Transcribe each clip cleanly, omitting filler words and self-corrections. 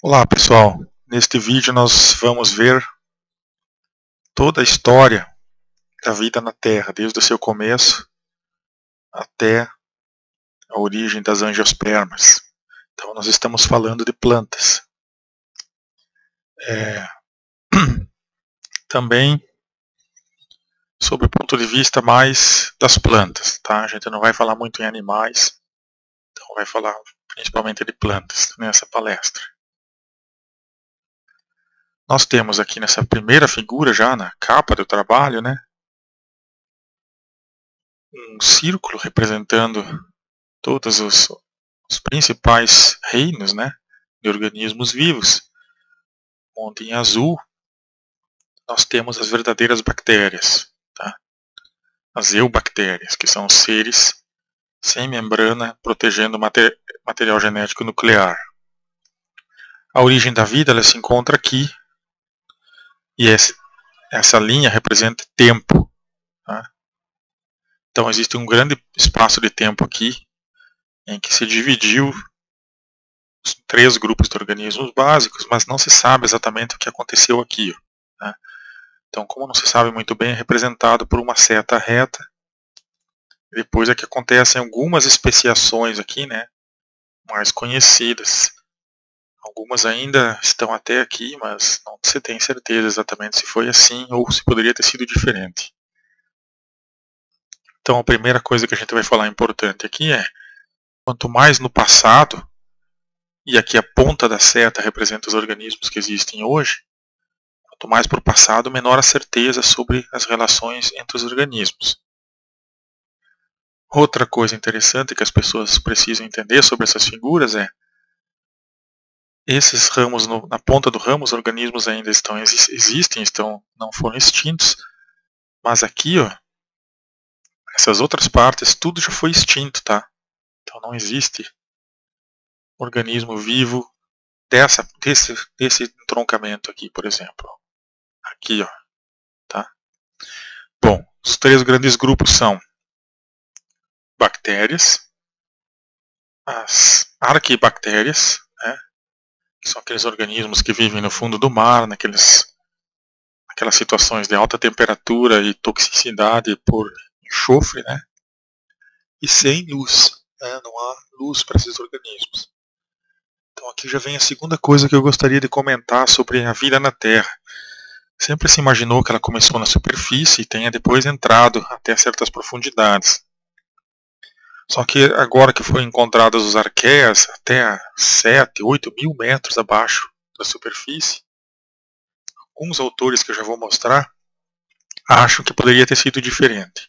Olá pessoal, neste vídeo nós vamos ver toda a história da vida na Terra, desde o seu começo até a origem das angiospermas. Então nós estamos falando de plantas. Também sobre o ponto de vista mais das plantas, tá? A gente não vai falar muito em animais, então vai falar principalmente de plantas nessa palestra. Nós temos aqui nessa primeira figura, já na capa do trabalho, né, um círculo representando todos os principais reinos, né, de organismos vivos, onde em azul nós temos as verdadeiras bactérias, tá? As eubactérias, que são seres sem membrana protegendo o material genético nuclear. A origem da vida ela se encontra aqui, e essa linha representa tempo, tá? Então existe um grande espaço de tempo aqui, em que se dividiu os 3 grupos de organismos básicos, mas não se sabe exatamente o que aconteceu aqui, tá? Então, como não se sabe muito bem, é representado por uma seta reta. Depois é que acontecem algumas especiações aqui, né, mais conhecidas. Algumas ainda estão até aqui, mas não se tem certeza exatamente se foi assim ou se poderia ter sido diferente. Então, a primeira coisa que a gente vai falar importante aqui é, quanto mais no passado, e aqui a ponta da seta representa os organismos que existem hoje, quanto mais para o passado, menor a certeza sobre as relações entre os organismos. Outra coisa interessante que as pessoas precisam entender sobre essas figuras é esses ramos, na ponta do ramo, os organismos ainda existem, não foram extintos, mas aqui, ó, essas outras partes, tudo já foi extinto, tá? Então não existe organismo vivo desse entroncamento aqui, por exemplo. Aqui, ó, tá? Bom, os 3 grandes grupos são bactérias, as arqueibactérias, né, que são aqueles organismos que vivem no fundo do mar, naquelas situações de alta temperatura e toxicidade por enxofre, né, e sem luz, né, não há luz para esses organismos. Então aqui já vem a segunda coisa que eu gostaria de comentar sobre a vida na Terra. Sempre se imaginou que ela começou na superfície e tenha depois entrado até certas profundidades. Só que agora que foram encontrados os arqueias até 7, 8 mil metros abaixo da superfície, alguns autores que eu já vou mostrar acham que poderia ter sido diferente.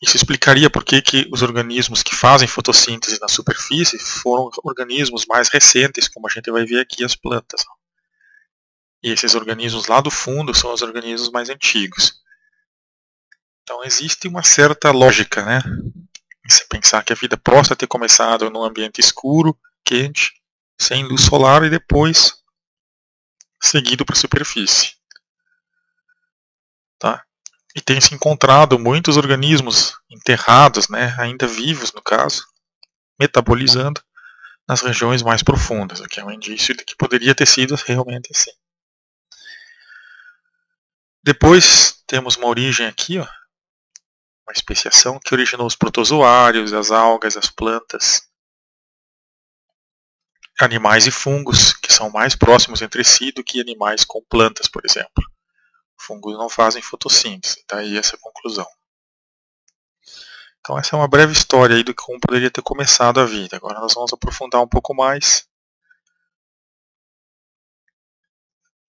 Isso explicaria por que os organismos que fazem fotossíntese na superfície foram organismos mais recentes, como a gente vai ver aqui as plantas. E esses organismos lá do fundo são os organismos mais antigos. Então existe uma certa lógica, né? Se pensar que a vida possa ter começado num ambiente escuro, quente, sem luz solar e depois seguido para a superfície. Tá? E tem se encontrado muitos organismos enterrados, né, ainda vivos no caso, metabolizando nas regiões mais profundas, o que é um indício de que poderia ter sido realmente assim. Depois temos uma origem aqui, ó, uma especiação que originou os protozoários, as algas, as plantas, animais e fungos, que são mais próximos entre si do que animais com plantas, por exemplo. Fungos não fazem fotossíntese, daí essa conclusão. Então essa é uma breve história aí de como poderia ter começado a vida. Agora nós vamos aprofundar um pouco mais.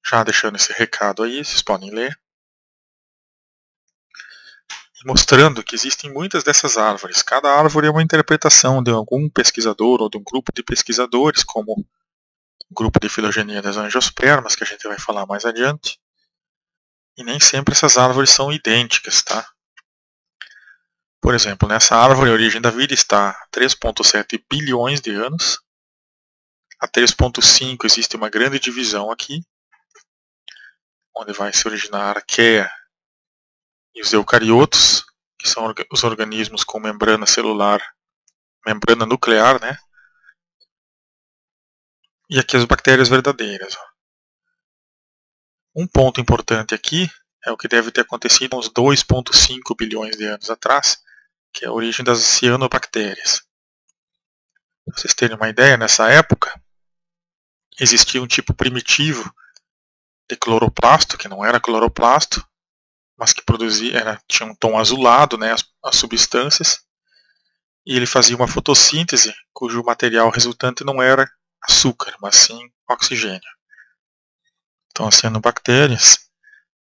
Já deixando esse recado aí, vocês podem ler. E mostrando que existem muitas dessas árvores. Cada árvore é uma interpretação de algum pesquisador ou de um grupo de pesquisadores, como o grupo de filogenia das angiospermas, que a gente vai falar mais adiante. E nem sempre essas árvores são idênticas, tá? Por exemplo, nessa árvore a origem da vida está há 3,7 bilhões de anos. A 3,5 existe uma grande divisão aqui, onde vai se originar a arqueia e os eucariotos, que são os organismos com membrana celular, membrana nuclear, né? E aqui as bactérias verdadeiras. Um ponto importante aqui é o que deve ter acontecido uns 2,5 bilhões de anos atrás, que é a origem das cianobactérias. Para vocês terem uma ideia, nessa época existia um tipo primitivo de cloroplasto, que não era cloroplasto, mas que tinha um tom azulado, né, as substâncias, e ele fazia uma fotossíntese cujo material resultante não era açúcar, mas sim oxigênio. Então as cianobactérias,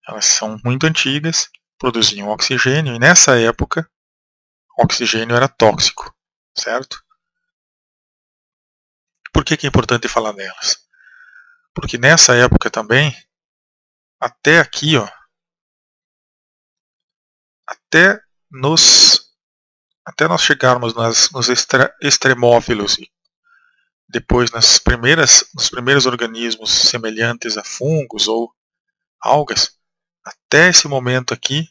elas são muito antigas, produziam oxigênio, e nessa época o oxigênio era tóxico, certo? Por que é importante falar delas? Porque nessa época também, até aqui, ó, até nós chegarmos nos extremófilos, depois nos primeiros organismos semelhantes a fungos ou algas, até esse momento aqui,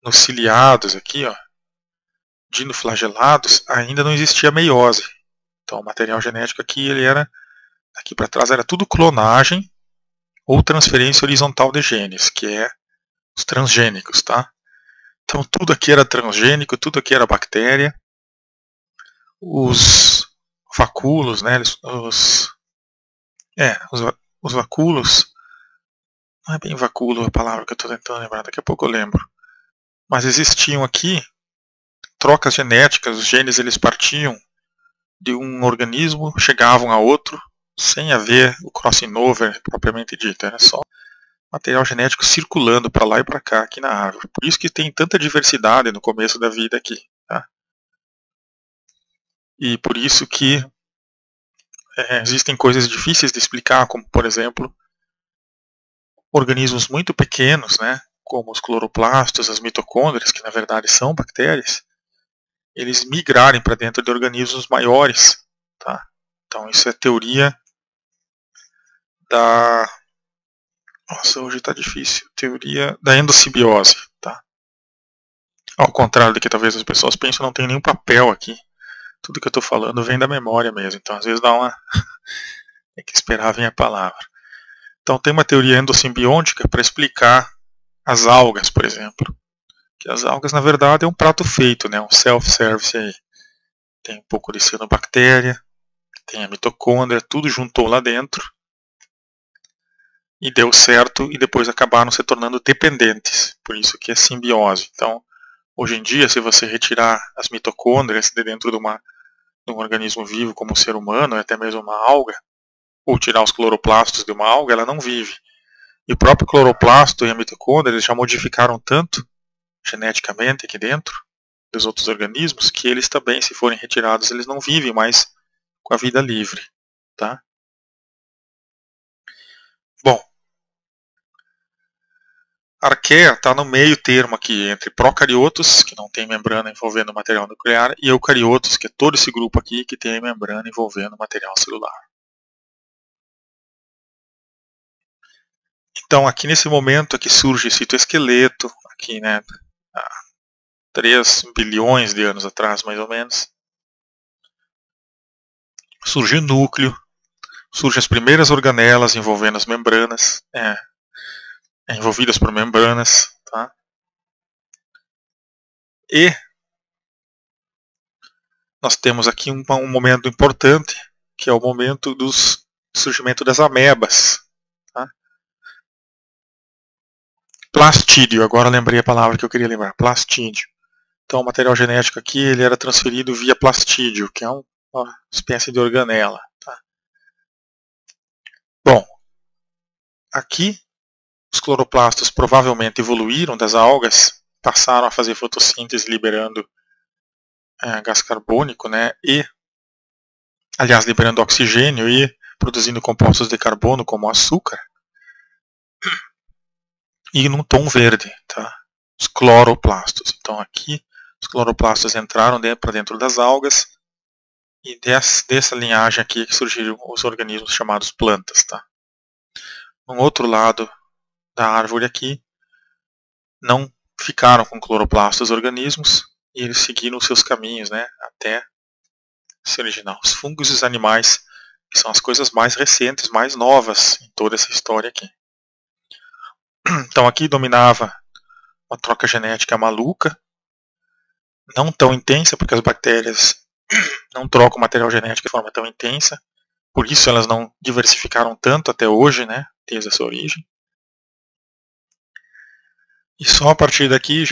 nos ciliados aqui, ó, dinoflagelados, ainda não existia meiose. Então o material genético aqui, ele era, aqui para trás era tudo clonagem ou transferência horizontal de genes, que é os transgênicos, tá? Então tudo aqui era transgênico, tudo aqui era bactéria. Os vacúolos, né, os vacúolos, não é bem vacúolo a palavra que eu estou tentando lembrar, daqui a pouco eu lembro. Mas existiam aqui trocas genéticas, os genes eles partiam de um organismo, chegavam a outro, sem haver o crossing over propriamente dito, era só material genético circulando para lá e para cá aqui na árvore. Por isso que tem tanta diversidade no começo da vida aqui. Tá? E por isso que existem coisas difíceis de explicar, como por exemplo, organismos muito pequenos, né, como os cloroplastos, as mitocôndrias, que na verdade são bactérias, eles migrarem para dentro de organismos maiores. Tá? Então isso é teoria da... Nossa, hoje está difícil. Teoria da endossimbiose. Tá? Ao contrário do que talvez as pessoas pensem, não tem nenhum papel aqui. Tudo que eu estou falando vem da memória mesmo. Então às vezes dá uma... tem que esperar vir a palavra. Então tem uma teoria endossimbiótica para explicar as algas, por exemplo. Que as algas, na verdade, é um prato feito, né? Um self-service aí. Tem um pouco de cianobactéria, tem a mitocôndria, tudo juntou lá dentro e deu certo e depois acabaram se tornando dependentes. Por isso que é simbiose. Então, hoje em dia, se você retirar as mitocôndrias de dentro de um organismo vivo como o ser humano, até mesmo uma alga, ou tirar os cloroplastos de uma alga, ela não vive. E o próprio cloroplasto e a mitocôndria eles já modificaram tanto geneticamente aqui dentro dos outros organismos que eles também, se forem retirados, eles não vivem mais com a vida livre. Tá? Bom, a arqueia está no meio termo aqui entre procariotos, que não tem membrana envolvendo material nuclear, e eucariotos, que é todo esse grupo aqui que tem membrana envolvendo material celular. Então aqui nesse momento aqui surge citoesqueleto, aqui né, há 3 bilhões de anos atrás mais ou menos. Surge o núcleo, surgem as primeiras organelas envolvendo as membranas, envolvidas por membranas. Tá? E nós temos aqui um momento importante, que é o momento do surgimento das amebas. Tá? Plastídio, agora lembrei a palavra que eu queria lembrar, plastídio. Então o material genético aqui ele era transferido via plastídio, que é uma espécie de organela. Tá? Bom, aqui os cloroplastos provavelmente evoluíram das algas, passaram a fazer fotossíntese liberando gás carbônico, né, liberando oxigênio e produzindo compostos de carbono como açúcar, e num tom verde, tá? Os cloroplastos. Então aqui os cloroplastos entraram para dentro das algas e dessa linhagem aqui que surgiram os organismos chamados plantas, tá? No outro lado da árvore aqui não ficaram com cloroplastos os organismos e eles seguiram os seus caminhos, né, até se originar. Os fungos e os animais que são as coisas mais recentes, mais novas em toda essa história aqui. Então aqui dominava uma troca genética maluca, não tão intensa, porque as bactérias não trocam material genético de forma tão intensa, por isso elas não diversificaram tanto até hoje, né, desde a sua origem. E só a partir daqui,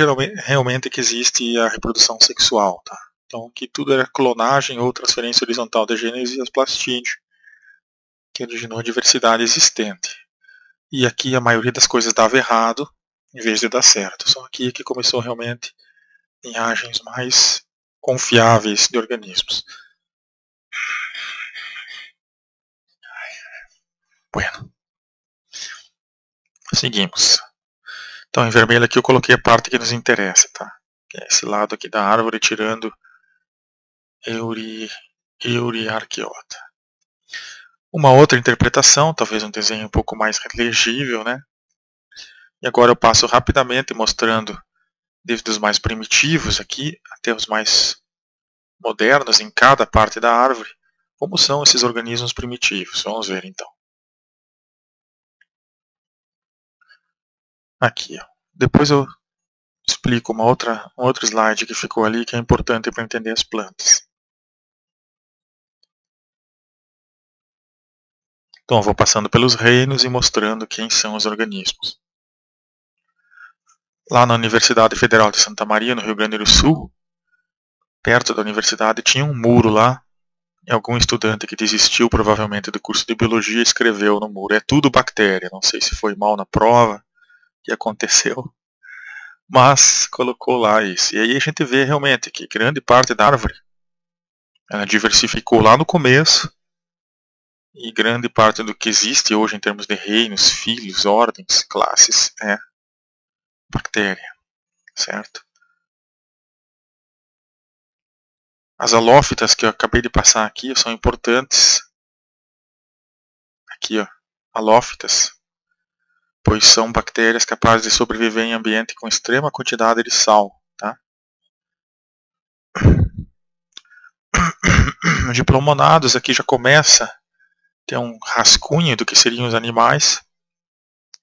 realmente, que existe a reprodução sexual. Tá? Então aqui tudo era clonagem ou transferência horizontal de genes e as plastídeos, que originou a diversidade existente. E aqui a maioria das coisas dava errado, em vez de dar certo. Só aqui que começou realmente linhagens mais confiáveis de organismos. Bueno. Seguimos. Então em vermelho aqui eu coloquei a parte que nos interessa, tá? Que é esse lado aqui da árvore tirando Euryarchaeota. Uma outra interpretação, talvez um desenho um pouco mais legível, né? E agora eu passo rapidamente mostrando desde os mais primitivos aqui até os mais modernos em cada parte da árvore, como são esses organismos primitivos. Vamos ver então. Aqui, ó. Depois eu explico um outro slide que ficou ali que é importante para entender as plantas. Então eu vou passando pelos reinos e mostrando quem são os organismos. Lá na Universidade Federal de Santa Maria, no Rio Grande do Sul, perto da universidade tinha um muro lá, e algum estudante que desistiu provavelmente do curso de biologia escreveu no muro: é tudo bactéria. Não sei se foi mal na prova, o que aconteceu, mas colocou lá isso. E aí a gente vê realmente que grande parte da árvore ela diversificou lá no começo, e grande parte do que existe hoje em termos de reinos, filhos, ordens, classes é bactéria, certo? As halófitas que eu acabei de passar aqui são importantes. Aqui, ó, halófitas, pois são bactérias capazes de sobreviver em ambiente com extrema quantidade de sal. Tá? Os diplomonados aqui já começa a ter um rascunho do que seriam os animais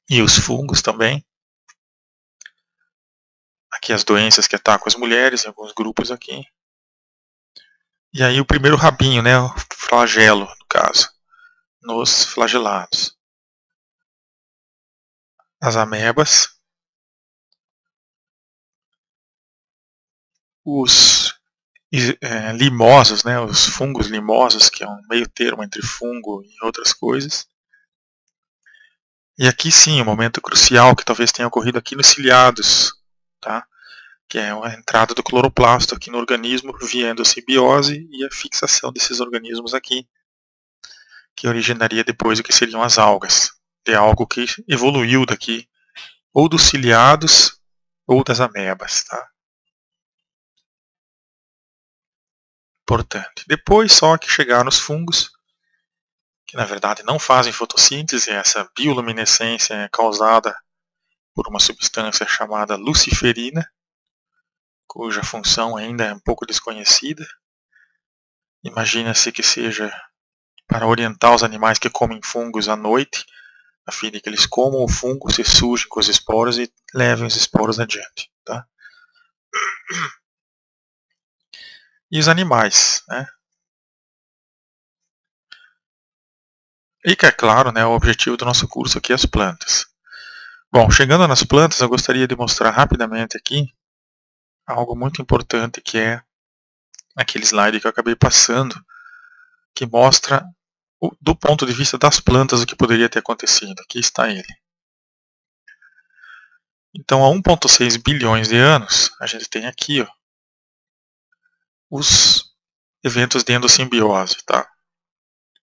e os fungos também. Aqui as doenças que atacam as mulheres, em alguns grupos aqui. E aí o primeiro rabinho, né, o flagelo, no caso, nos flagelados. As amebas, os limosos, né, os fungos limosos, que é um meio termo entre fungo e outras coisas. E aqui sim, um momento crucial que talvez tenha ocorrido aqui nos ciliados, tá? Que é a entrada do cloroplasto aqui no organismo, vendo a simbiose e a fixação desses organismos aqui, que originaria depois o que seriam as algas. É algo que evoluiu daqui, ou dos ciliados, ou das amebas, tá? Importante. Depois só que chegaram os fungos, que na verdade não fazem fotossíntese, essa bioluminescência é causada por uma substância chamada luciferina, cuja função ainda é um pouco desconhecida. Imagina-se que seja para orientar os animais que comem fungos à noite, a fim de que eles comam o fungo, se sujem com os esporos e levem os esporos adiante. Tá? E os animais, né? E que é claro, né, o objetivo do nosso curso aqui é as plantas. Bom, chegando nas plantas, eu gostaria de mostrar rapidamente aqui algo muito importante, que é aquele slide que eu acabei passando, que mostra do ponto de vista das plantas o que poderia ter acontecido. Aqui está ele. Então, há 1,6 bilhões de anos, a gente tem aqui, ó, os eventos de endossimbiose. Tá?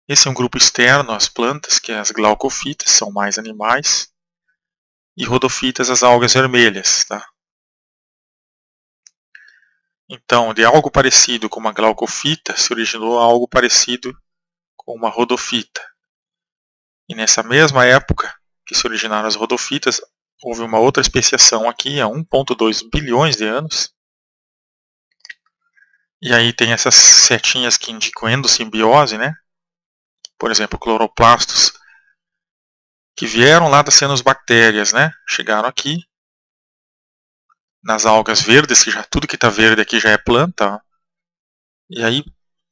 Esse é um grupo externo às plantas, que é as glaucofitas, são mais animais, e rodofitas, as algas vermelhas. Tá? Então, de algo parecido com uma glaucofita, se originou algo parecido com uma rodofita. E nessa mesma época que se originaram as rodofitas, houve uma outra especiação aqui há 1,2 bilhões de anos. E aí tem essas setinhas que indicam endossimbiose, né? por exemplo, cloroplastos, que vieram lá das cianobactérias, né? Chegaram aqui nas algas verdes, que já tudo que está verde aqui já é planta, ó, e aí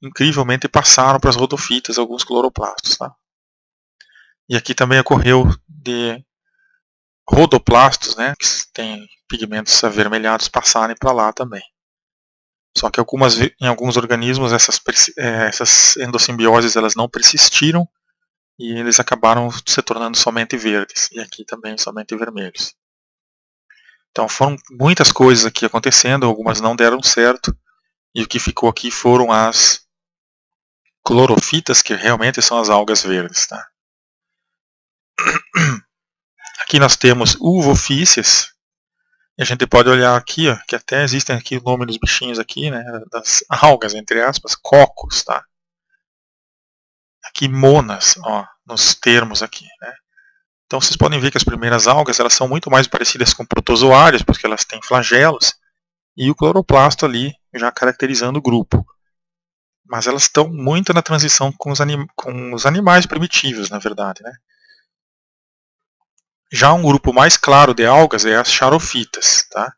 incrivelmente passaram para as rodofitas alguns cloroplastos, tá? E aqui também ocorreu de rodoplastos, né, que têm pigmentos avermelhados, passarem para lá também. Só que em alguns organismos essas endossimbioses elas não persistiram e eles acabaram se tornando somente verdes, e aqui também somente vermelhos. Então foram muitas coisas aqui acontecendo, algumas não deram certo, e o que ficou aqui foram as clorofitas, que realmente são as algas verdes, tá? Aqui nós temos uvofícias, e a gente pode olhar aqui, ó, que até existem aqui o nome dos bichinhos aqui, né, das algas, entre aspas, cocos, tá? Aqui monas, ó, nos termos aqui, né? Então vocês podem ver que as primeiras algas elas são muito mais parecidas com protozoários, porque elas têm flagelos, e o cloroplasto ali já caracterizando o grupo. Mas elas estão muito na transição com os animais primitivos, na verdade, né? Já um grupo mais claro de algas é as xarofitas, tá?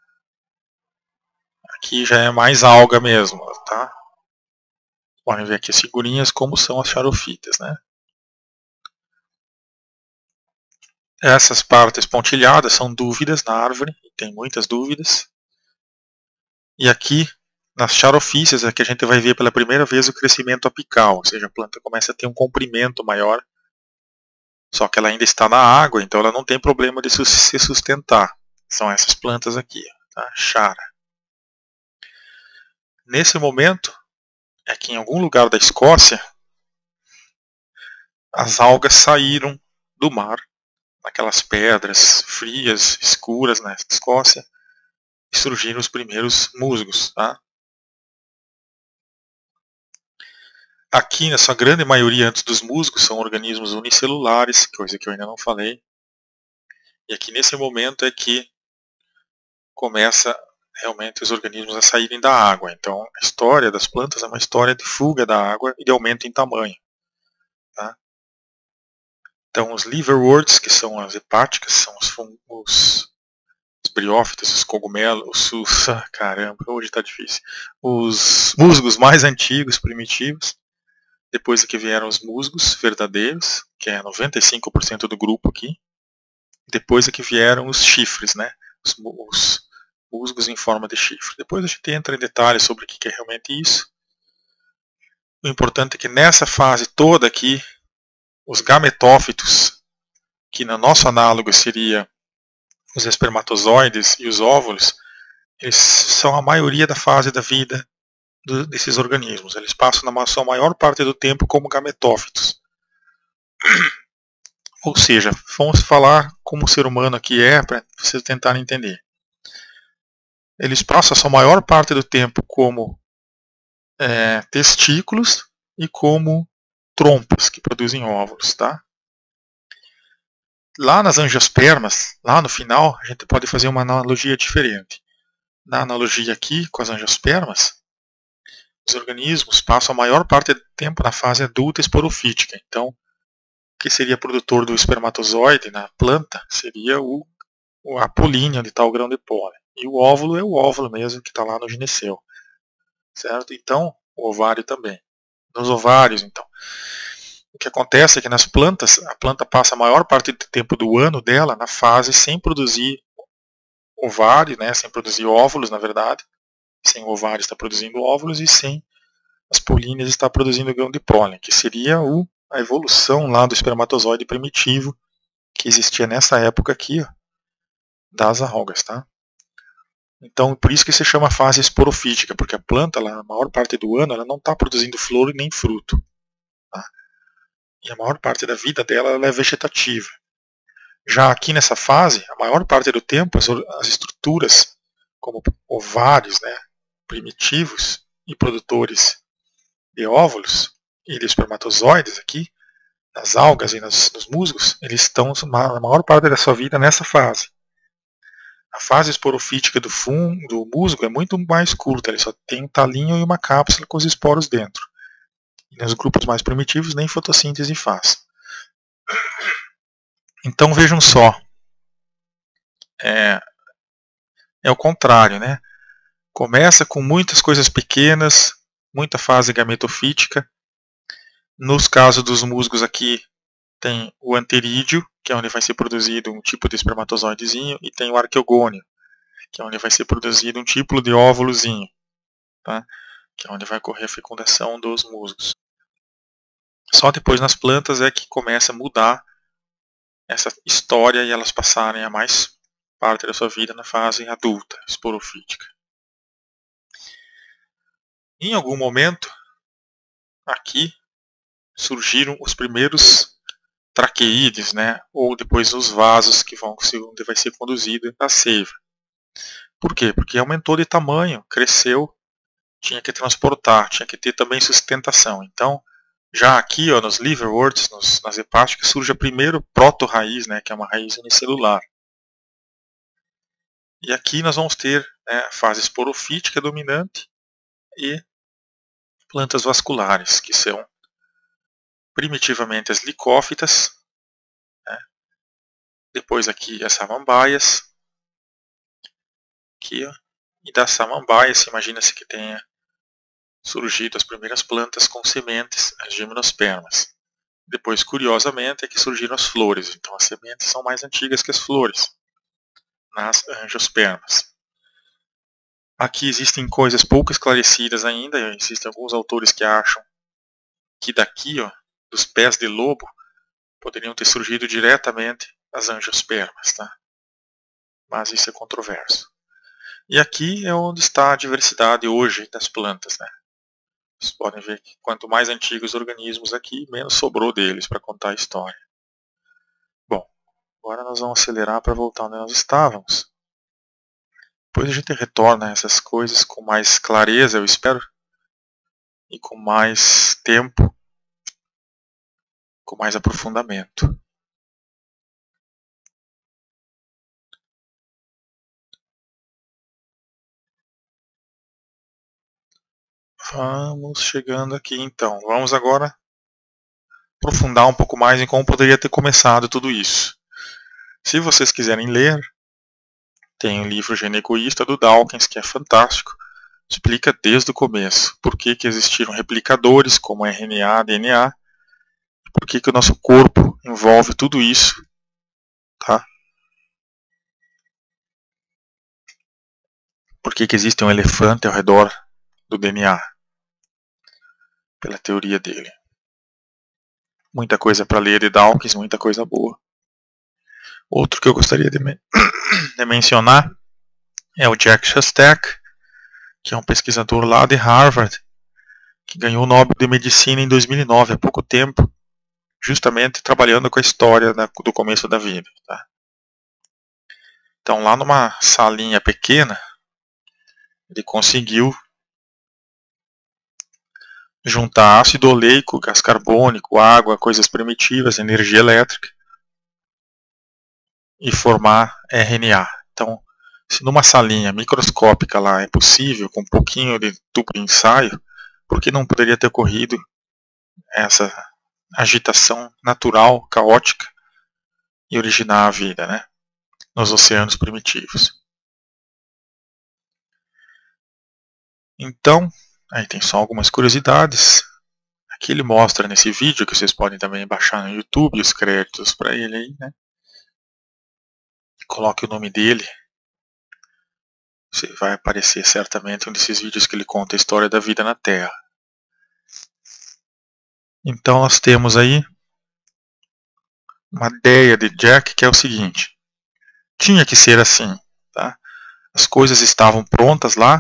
Aqui já é mais alga mesmo, tá? Podem ver aqui as figurinhas como são as xarofitas, né? Essas partes pontilhadas são dúvidas na árvore, tem muitas dúvidas. E aqui, nas xarofícias, é que a gente vai ver pela primeira vez o crescimento apical, ou seja, a planta começa a ter um comprimento maior, só que ela ainda está na água, então ela não tem problema de se sustentar. São essas plantas aqui, tá? Chara. Nesse momento, é que em algum lugar da Escócia, as algas saíram do mar, naquelas pedras frias, escuras na Escócia, e surgiram os primeiros musgos, tá? Aqui, na sua grande maioria, antes dos musgos, são organismos unicelulares, coisa que eu ainda não falei. E aqui nesse momento é que começa realmente os organismos a saírem da água. Então, a história das plantas é uma história de fuga da água e de aumento em tamanho, tá? Então, os liverworts, que são as hepáticas, são os briófitas, os cogumelos, caramba, hoje está difícil. Os musgos mais antigos, primitivos. Depois que vieram os musgos verdadeiros, que é 95% do grupo aqui. Depois que vieram os chifres, né? Os musgos em forma de chifre. Depois a gente entra em detalhes sobre o que é realmente isso. O importante é que nessa fase toda aqui, os gametófitos, que no nosso análogo seria os espermatozoides e os óvulos, eles são a maioria da fase da vida desses organismos. Eles passam na sua maior parte do tempo como gametófitos. Ou seja, vamos falar como o ser humano aqui é, para vocês tentarem entender. Eles passam a sua maior parte do tempo como testículos e como trompas que produzem óvulos, tá? Lá nas angiospermas, lá no final, a gente pode fazer uma analogia diferente. Na analogia aqui com as angiospermas, os organismos passam a maior parte do tempo na fase adulta esporofítica. Então, o que seria produtor do espermatozoide na planta seria a polínia, onde está o grão de pólen. E o óvulo é o óvulo mesmo, que está lá no gineceu. Certo? Então, o ovário também. Nos ovários, então. O que acontece é que nas plantas, a planta passa a maior parte do tempo do ano dela na fase sem produzir ovário, né, sem produzir óvulos, na verdade. Sem o ovário está produzindo óvulos e sem as políneas está produzindo grão de pólen, que seria a evolução lá do espermatozoide primitivo que existia nessa época aqui, ó, das algas, tá? Então, por isso que se chama fase esporofítica, porque a planta, lá, a maior parte do ano, ela não está produzindo flor nem fruto. Tá? E a maior parte da vida dela ela é vegetativa. Já aqui nessa fase, a maior parte do tempo, as estruturas, como ovários, né, primitivos e produtores de óvulos e de espermatozoides aqui, nas algas e nos musgos, eles estão na maior parte da sua vida nessa fase. A fase esporofítica do musgo é muito mais curta, ele só tem um talinho e uma cápsula com os esporos dentro. E nos grupos mais primitivos nem fotossíntese faz. Então vejam só, é o contrário, né? Começa com muitas coisas pequenas, muita fase gametofítica. Nos casos dos musgos aqui, tem o anterídeo, que é onde vai ser produzido um tipo de espermatozoidezinho, e tem o arqueogônio, que é onde vai ser produzido um tipo de óvulozinho, tá? Que é onde vai ocorrer a fecundação dos musgos. Só depois nas plantas é que começa a mudar essa história e elas passarem a mais parte da sua vida na fase adulta, esporofítica. Em algum momento, aqui surgiram os primeiros traqueídeos, né? Ou depois os vasos que vão, onde vai ser conduzida a seiva. Por quê? Porque aumentou de tamanho, cresceu, tinha que transportar, tinha que ter também sustentação. Então, já aqui ó, nos liverworts, nas hepáticas, surge a primeira proto-raiz, né, que é uma raiz unicelular. E aqui nós vamos ter, né, a fase esporofítica dominante e plantas vasculares, que são primitivamente as licófitas, né, depois aqui as samambaias, aqui, ó, e das samambaias, imagina-se que tenha surgido as primeiras plantas com sementes, as gimnospermas. Depois, curiosamente, é que surgiram as flores. Então, as sementes são mais antigas que as flores, nas angiospermas. Aqui existem coisas pouco esclarecidas ainda. Existem alguns autores que acham que daqui, ó, dos pés de lobo, poderiam ter surgido diretamente as angiospermas, tá? Mas isso é controverso. E aqui é onde está a diversidade hoje das plantas, né? Vocês podem ver que quanto mais antigos os organismos aqui, menos sobrou deles para contar a história. Bom, agora nós vamos acelerar para voltar onde nós estávamos. Depois a gente retorna a essas coisas com mais clareza, eu espero, e com mais tempo, com mais aprofundamento. Vamos chegando aqui então. Vamos agora aprofundar um pouco mais em como poderia ter começado tudo isso. Se vocês quiserem ler, tem o livro Gene Egoísta do Dawkins, que é fantástico. Explica desde o começo por que existiram replicadores como RNA, DNA, por que o nosso corpo envolve tudo isso, tá? Por que existe um elefante ao redor do DNA, pela teoria dele. Muita coisa para ler de Dawkins, muita coisa boa. Outro que eu gostaria de mencionar é o Jack Szostak, que é um pesquisador lá de Harvard, que ganhou o Nobel de Medicina em 2009, há pouco tempo, justamente trabalhando com a história do começo da vida. Tá? Então, lá numa salinha pequena, ele conseguiu juntar ácido oleico, gás carbônico, água, coisas primitivas, energia elétrica, e formar RNA. Então, se numa salinha microscópica lá é possível, com um pouquinho de tubo de ensaio, por que não poderia ter ocorrido essa agitação natural, caótica, e originar a vida, né, nos oceanos primitivos? Então, aí tem só algumas curiosidades. Aqui ele mostra nesse vídeo, que vocês podem também baixar no YouTube, os créditos para ele aí, né? Coloque o nome dele. Você vai aparecer certamente um desses vídeos que ele conta a história da vida na Terra. Então nós temos aí uma ideia de Jack que é o seguinte: tinha que ser assim, tá? As coisas estavam prontas lá,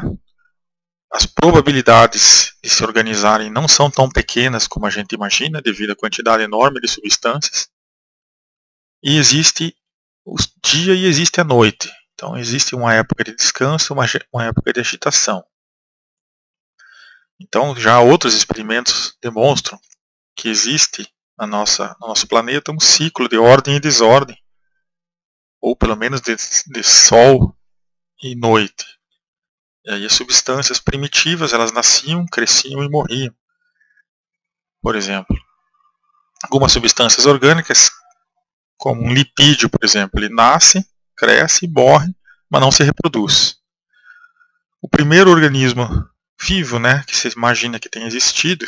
as probabilidades de se organizarem não são tão pequenas como a gente imagina, devido à quantidade enorme de substâncias, e existe o dia e existe a noite. Então existe uma época de descanso, uma época de agitação. Então já outros experimentos demonstram que existe no nosso planeta um ciclo de ordem e desordem, ou pelo menos de sol e noite. E aí as substâncias primitivas, elas nasciam, cresciam e morriam. por exemplo. Algumas substâncias orgânicas, como um lipídio, por exemplo, ele nasce, cresce, morre, mas não se reproduz. O primeiro organismo vivo, né, que você imagina que tenha existido,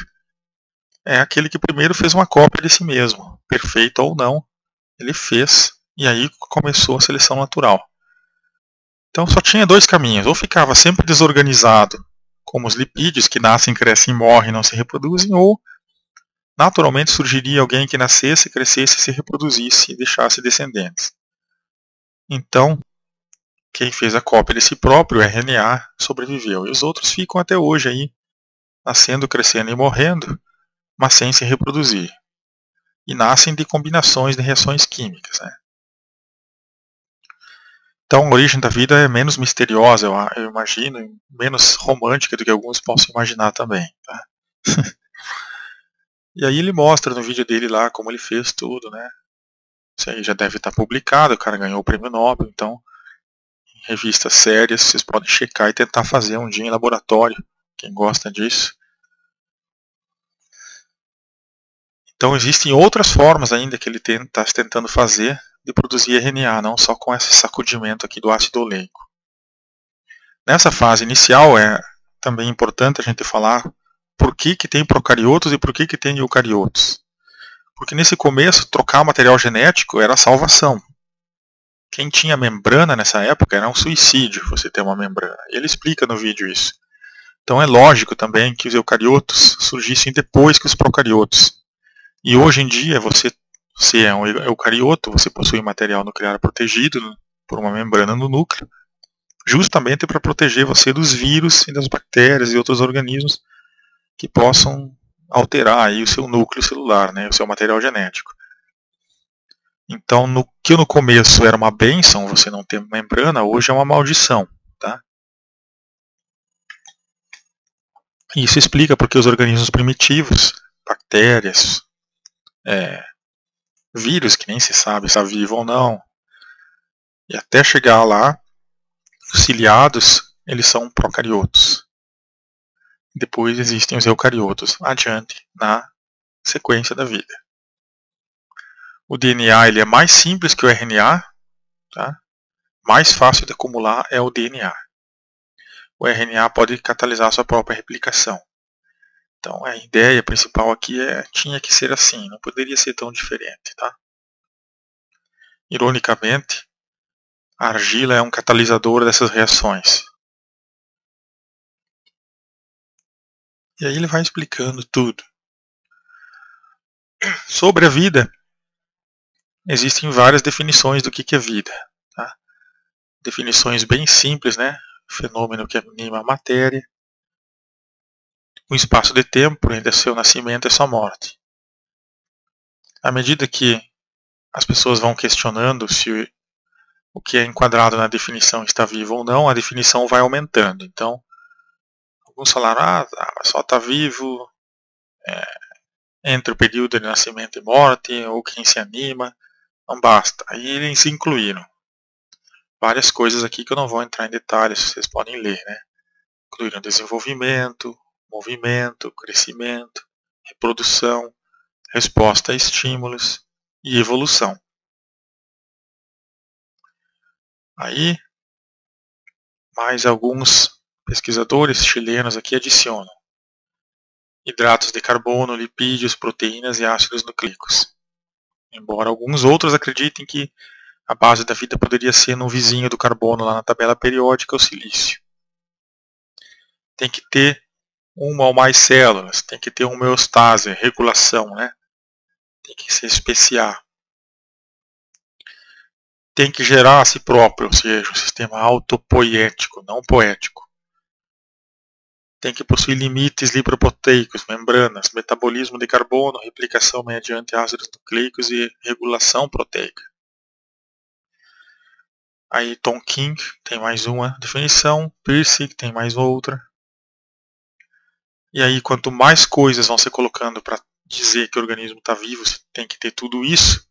é aquele que primeiro fez uma cópia de si mesmo, perfeita ou não, ele fez, e aí começou a seleção natural. Então só tinha dois caminhos, ou ficava sempre desorganizado, como os lipídios, que nascem, crescem, morrem e não se reproduzem, ou naturalmente surgiria alguém que nascesse, crescesse, se reproduzisse e deixasse descendentes. Então, quem fez a cópia de si próprio, o RNA, sobreviveu. E os outros ficam até hoje aí, nascendo, crescendo e morrendo, mas sem se reproduzir. E nascem de combinações de reações químicas, né? Então a origem da vida é menos misteriosa, eu imagino, menos romântica do que alguns possam imaginar também. Tá? E aí ele mostra no vídeo dele lá como ele fez tudo, né? Isso aí já deve estar publicado, o cara ganhou o prêmio Nobel, então em revistas sérias vocês podem checar e tentar fazer um dia em laboratório, quem gosta disso. Então existem outras formas ainda que ele está tentando fazer de produzir RNA, não só com esse sacudimento aqui do ácido oleico. Nessa fase inicial é também importante a gente falar por que tem procariotos e por que tem eucariotos. Porque nesse começo, trocar material genético era a salvação. Quem tinha membrana nessa época era um suicídio, você ter uma membrana. Ele explica no vídeo isso. Então é lógico também que os eucariotos surgissem depois que os procariotos. E hoje em dia, você é um eucarioto, você possui material nuclear protegido por uma membrana no núcleo, justamente para proteger você dos vírus e das bactérias e outros organismos que possam alterar aí o seu núcleo celular, né, o seu material genético. Então, no que no começo era uma bênção você não ter membrana, hoje é uma maldição. Tá? Isso explica porque os organismos primitivos, bactérias, vírus que nem se sabe se está vivo ou não, e até chegar lá, os ciliados, eles são procariotos. Depois existem os eucariotos, adiante na sequência da vida. O DNA ele é mais simples que o RNA, tá? Mais fácil de acumular é o DNA. O RNA pode catalisar sua própria replicação. Então a ideia principal aqui tinha que ser assim, não poderia ser tão diferente. Tá? Ironicamente, a argila é um catalisador dessas reações. E aí ele vai explicando tudo. Sobre a vida, existem várias definições do que é vida. Tá? Definições bem simples, né? Fenômeno que anima a matéria. Um espaço de tempo entre seu nascimento e sua morte. À medida que as pessoas vão questionando se o que é enquadrado na definição está vivo ou não, a definição vai aumentando. Então, alguns falaram, só está vivo entre o período de nascimento e morte, ou quem se anima, não basta. Aí eles incluíram várias coisas aqui que eu não vou entrar em detalhes, vocês podem ler, né? Incluíram desenvolvimento, movimento, crescimento, reprodução, resposta a estímulos e evolução. Aí, mais alguns pesquisadores chilenos aqui adicionam hidratos de carbono, lipídios, proteínas e ácidos nucleicos. Embora alguns outros acreditem que a base da vida poderia ser no vizinho do carbono lá na tabela periódica, o silício. Tem que ter uma ou mais células, tem que ter homeostase, regulação, né? Tem que se especiar. Tem que gerar a si próprio, ou seja, um sistema autopoiético, não poético. Tem que possuir limites lipoproteicos, membranas, metabolismo de carbono, replicação mediante ácidos nucleicos e regulação proteica. Aí Tom King tem mais uma definição, Pearce tem mais outra. E aí quanto mais coisas vão se colocando para dizer que o organismo está vivo, tem que ter tudo isso,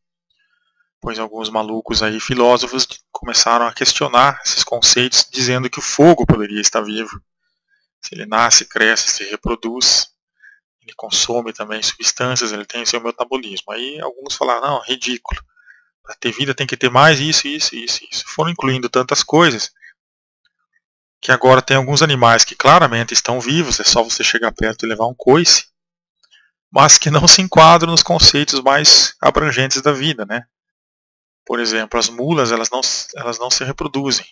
pois alguns malucos aí, filósofos, começaram a questionar esses conceitos, dizendo que o fogo poderia estar vivo. Se ele nasce, cresce, se reproduz, ele consome também substâncias, ele tem seu metabolismo. Aí alguns falaram, não, ridículo. Para ter vida tem que ter mais isso. Foram incluindo tantas coisas que agora tem alguns animais que claramente estão vivos, é só você chegar perto e levar um coice, mas que não se enquadram nos conceitos mais abrangentes da vida, né? Por exemplo, as mulas, elas não se reproduzem,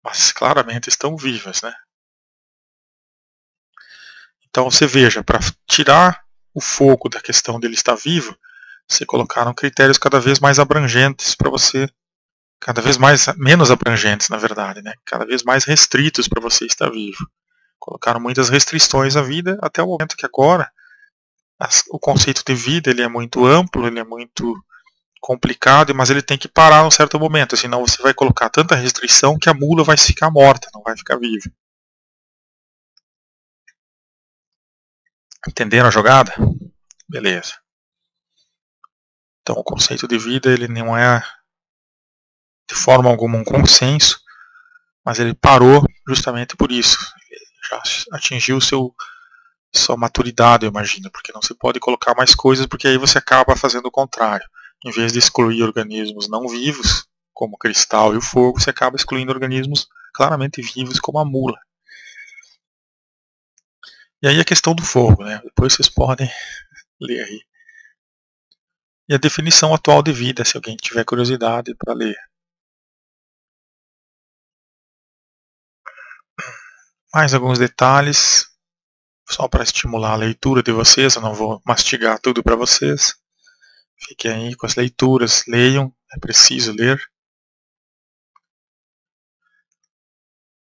mas claramente estão vivas, né? Então você veja, para tirar o foco da questão dele estar vivo, você colocaram critérios cada vez mais abrangentes para você, cada vez menos abrangentes, na verdade, né? Cada vez mais restritos para você estar vivo. Colocaram muitas restrições à vida até o momento que agora o conceito de vida ele é muito amplo, ele é muito complicado, mas ele tem que parar num certo momento, senão você vai colocar tanta restrição que a mula vai ficar morta, não vai ficar viva. Entenderam a jogada? Beleza. Então o conceito de vida ele não é de forma alguma um consenso, mas ele parou justamente por isso. Ele já atingiu sua maturidade, eu imagino, porque não se pode colocar mais coisas, porque aí você acaba fazendo o contrário. Em vez de excluir organismos não vivos, como o cristal e o fogo, você acaba excluindo organismos claramente vivos, como a mula. E aí a questão do fogo, né? Depois vocês podem ler aí. E a definição atual de vida, se alguém tiver curiosidade para ler. Mais alguns detalhes, só para estimular a leitura de vocês, eu não vou mastigar tudo para vocês. Fiquem aí com as leituras, leiam, é preciso ler.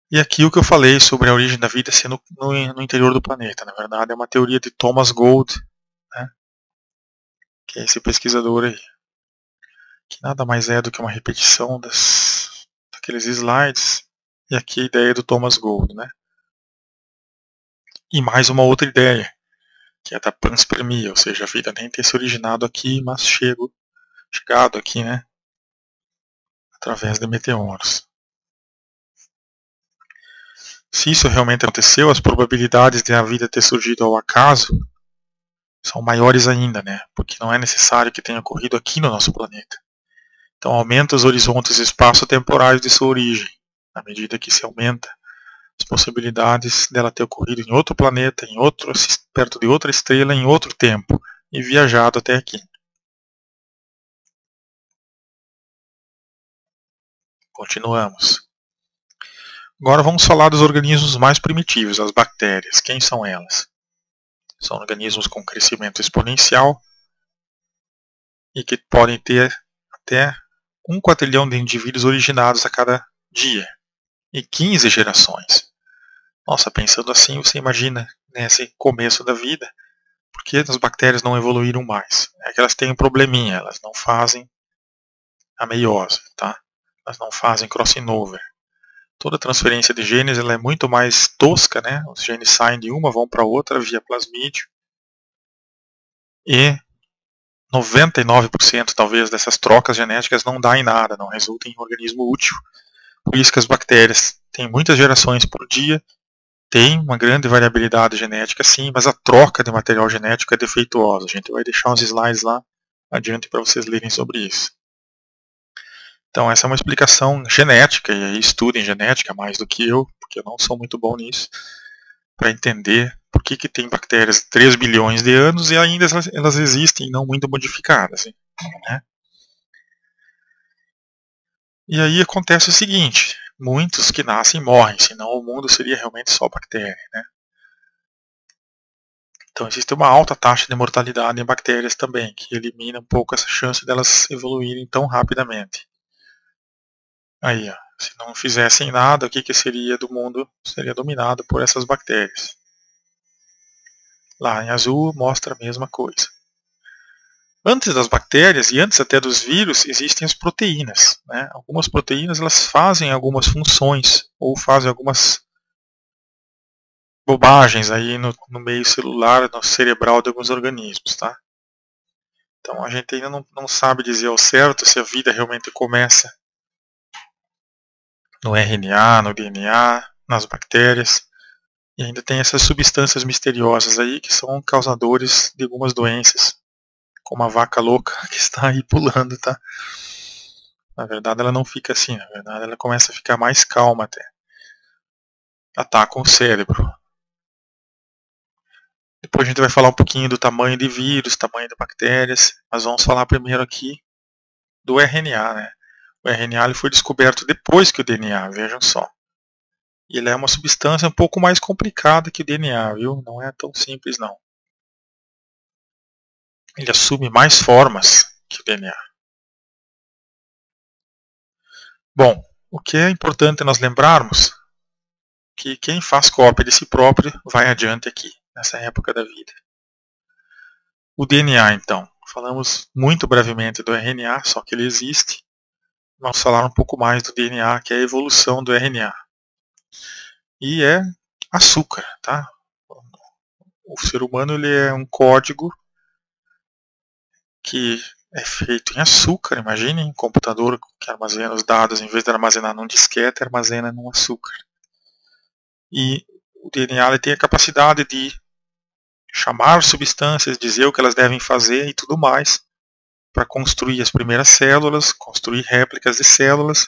E aqui o que eu falei sobre a origem da vida ser no interior do planeta, na verdade é uma teoria de Thomas Gold, né, que é esse pesquisador aí, que nada mais é do que uma repetição daqueles slides, e aqui a ideia do Thomas Gold, né. E mais uma outra ideia, que é da panspermia, ou seja, a vida nem ter se originado aqui, mas chegado aqui, né, através de meteoros. Se isso realmente aconteceu, as probabilidades de a vida ter surgido ao acaso são maiores ainda, né? Porque não é necessário que tenha ocorrido aqui no nosso planeta. Então aumenta os horizontes espaço-temporais de sua origem, à medida que se aumenta as possibilidades dela ter ocorrido em outro planeta, perto de outra estrela, em outro tempo, e viajado até aqui. Continuamos. Agora vamos falar dos organismos mais primitivos, as bactérias. Quem são elas? São organismos com crescimento exponencial e que podem ter até 1 quatrilhão de indivíduos originados a cada dia e 15 gerações. Nossa, pensando assim, você imagina nesse começo da vida, por que as bactérias não evoluíram mais? É que elas têm um probleminha, elas não fazem a meiose, tá? Elas não fazem crossing over. Toda transferência de genes ela é muito mais tosca, né? Os genes saem de uma, vão para outra via plasmídio. E 99% talvez dessas trocas genéticas não dá em nada, não resulta em um organismo útil. Por isso que as bactérias têm muitas gerações por dia, tem uma grande variabilidade genética sim, mas a troca de material genético é defeituosa. A gente vai deixar uns slides lá adiante para vocês lerem sobre isso. Então essa é uma explicação genética, e aí estudem genética mais do que eu, porque eu não sou muito bom nisso, para entender por que tem bactérias de 3 bilhões de anos e ainda elas existem não muito modificadas. Né? E aí acontece o seguinte, muitos que nascem morrem, senão o mundo seria realmente só bactéria. Né? Então existe uma alta taxa de mortalidade em bactérias também, que elimina um pouco essa chance delas evoluírem tão rapidamente. Aí, ó, se não fizessem nada, o que seria do mundo? Seria dominado por essas bactérias. Lá em azul mostra a mesma coisa. Antes das bactérias e antes até dos vírus existem as proteínas. Né? Algumas proteínas elas fazem algumas funções ou fazem algumas bobagens aí no meio celular, no cerebral de alguns organismos. Tá? Então a gente ainda não sabe dizer ao certo se a vida realmente começa no RNA, no DNA, nas bactérias. E ainda tem essas substâncias misteriosas aí que são causadores de algumas doenças, como a vaca louca que está aí pulando, tá? Na verdade ela não fica assim, na verdade ela começa a ficar mais calma até. Ataca o cérebro. Depois a gente vai falar um pouquinho do tamanho de vírus, tamanho de bactérias, mas vamos falar primeiro aqui do RNA, né? O RNA ele foi descoberto depois que o DNA, vejam só. E ele é uma substância um pouco mais complicada que o DNA, viu? Não é tão simples não. Ele assume mais formas que o DNA. Bom, o que é importante nós lembrarmos que quem faz cópia de si próprio vai adiante aqui, nessa época da vida. O DNA, então. Falamos muito brevemente do RNA, só que ele existe. Vamos falar um pouco mais do DNA, que é a evolução do RNA. E é açúcar, tá? O ser humano ele é um código que é feito em açúcar. Imaginem um computador que armazena os dados, em vez de armazenar num disquete, armazena num açúcar. E o DNA ele tem a capacidade de chamar substâncias, dizer o que elas devem fazer e tudo mais, para construir as primeiras células, construir réplicas de células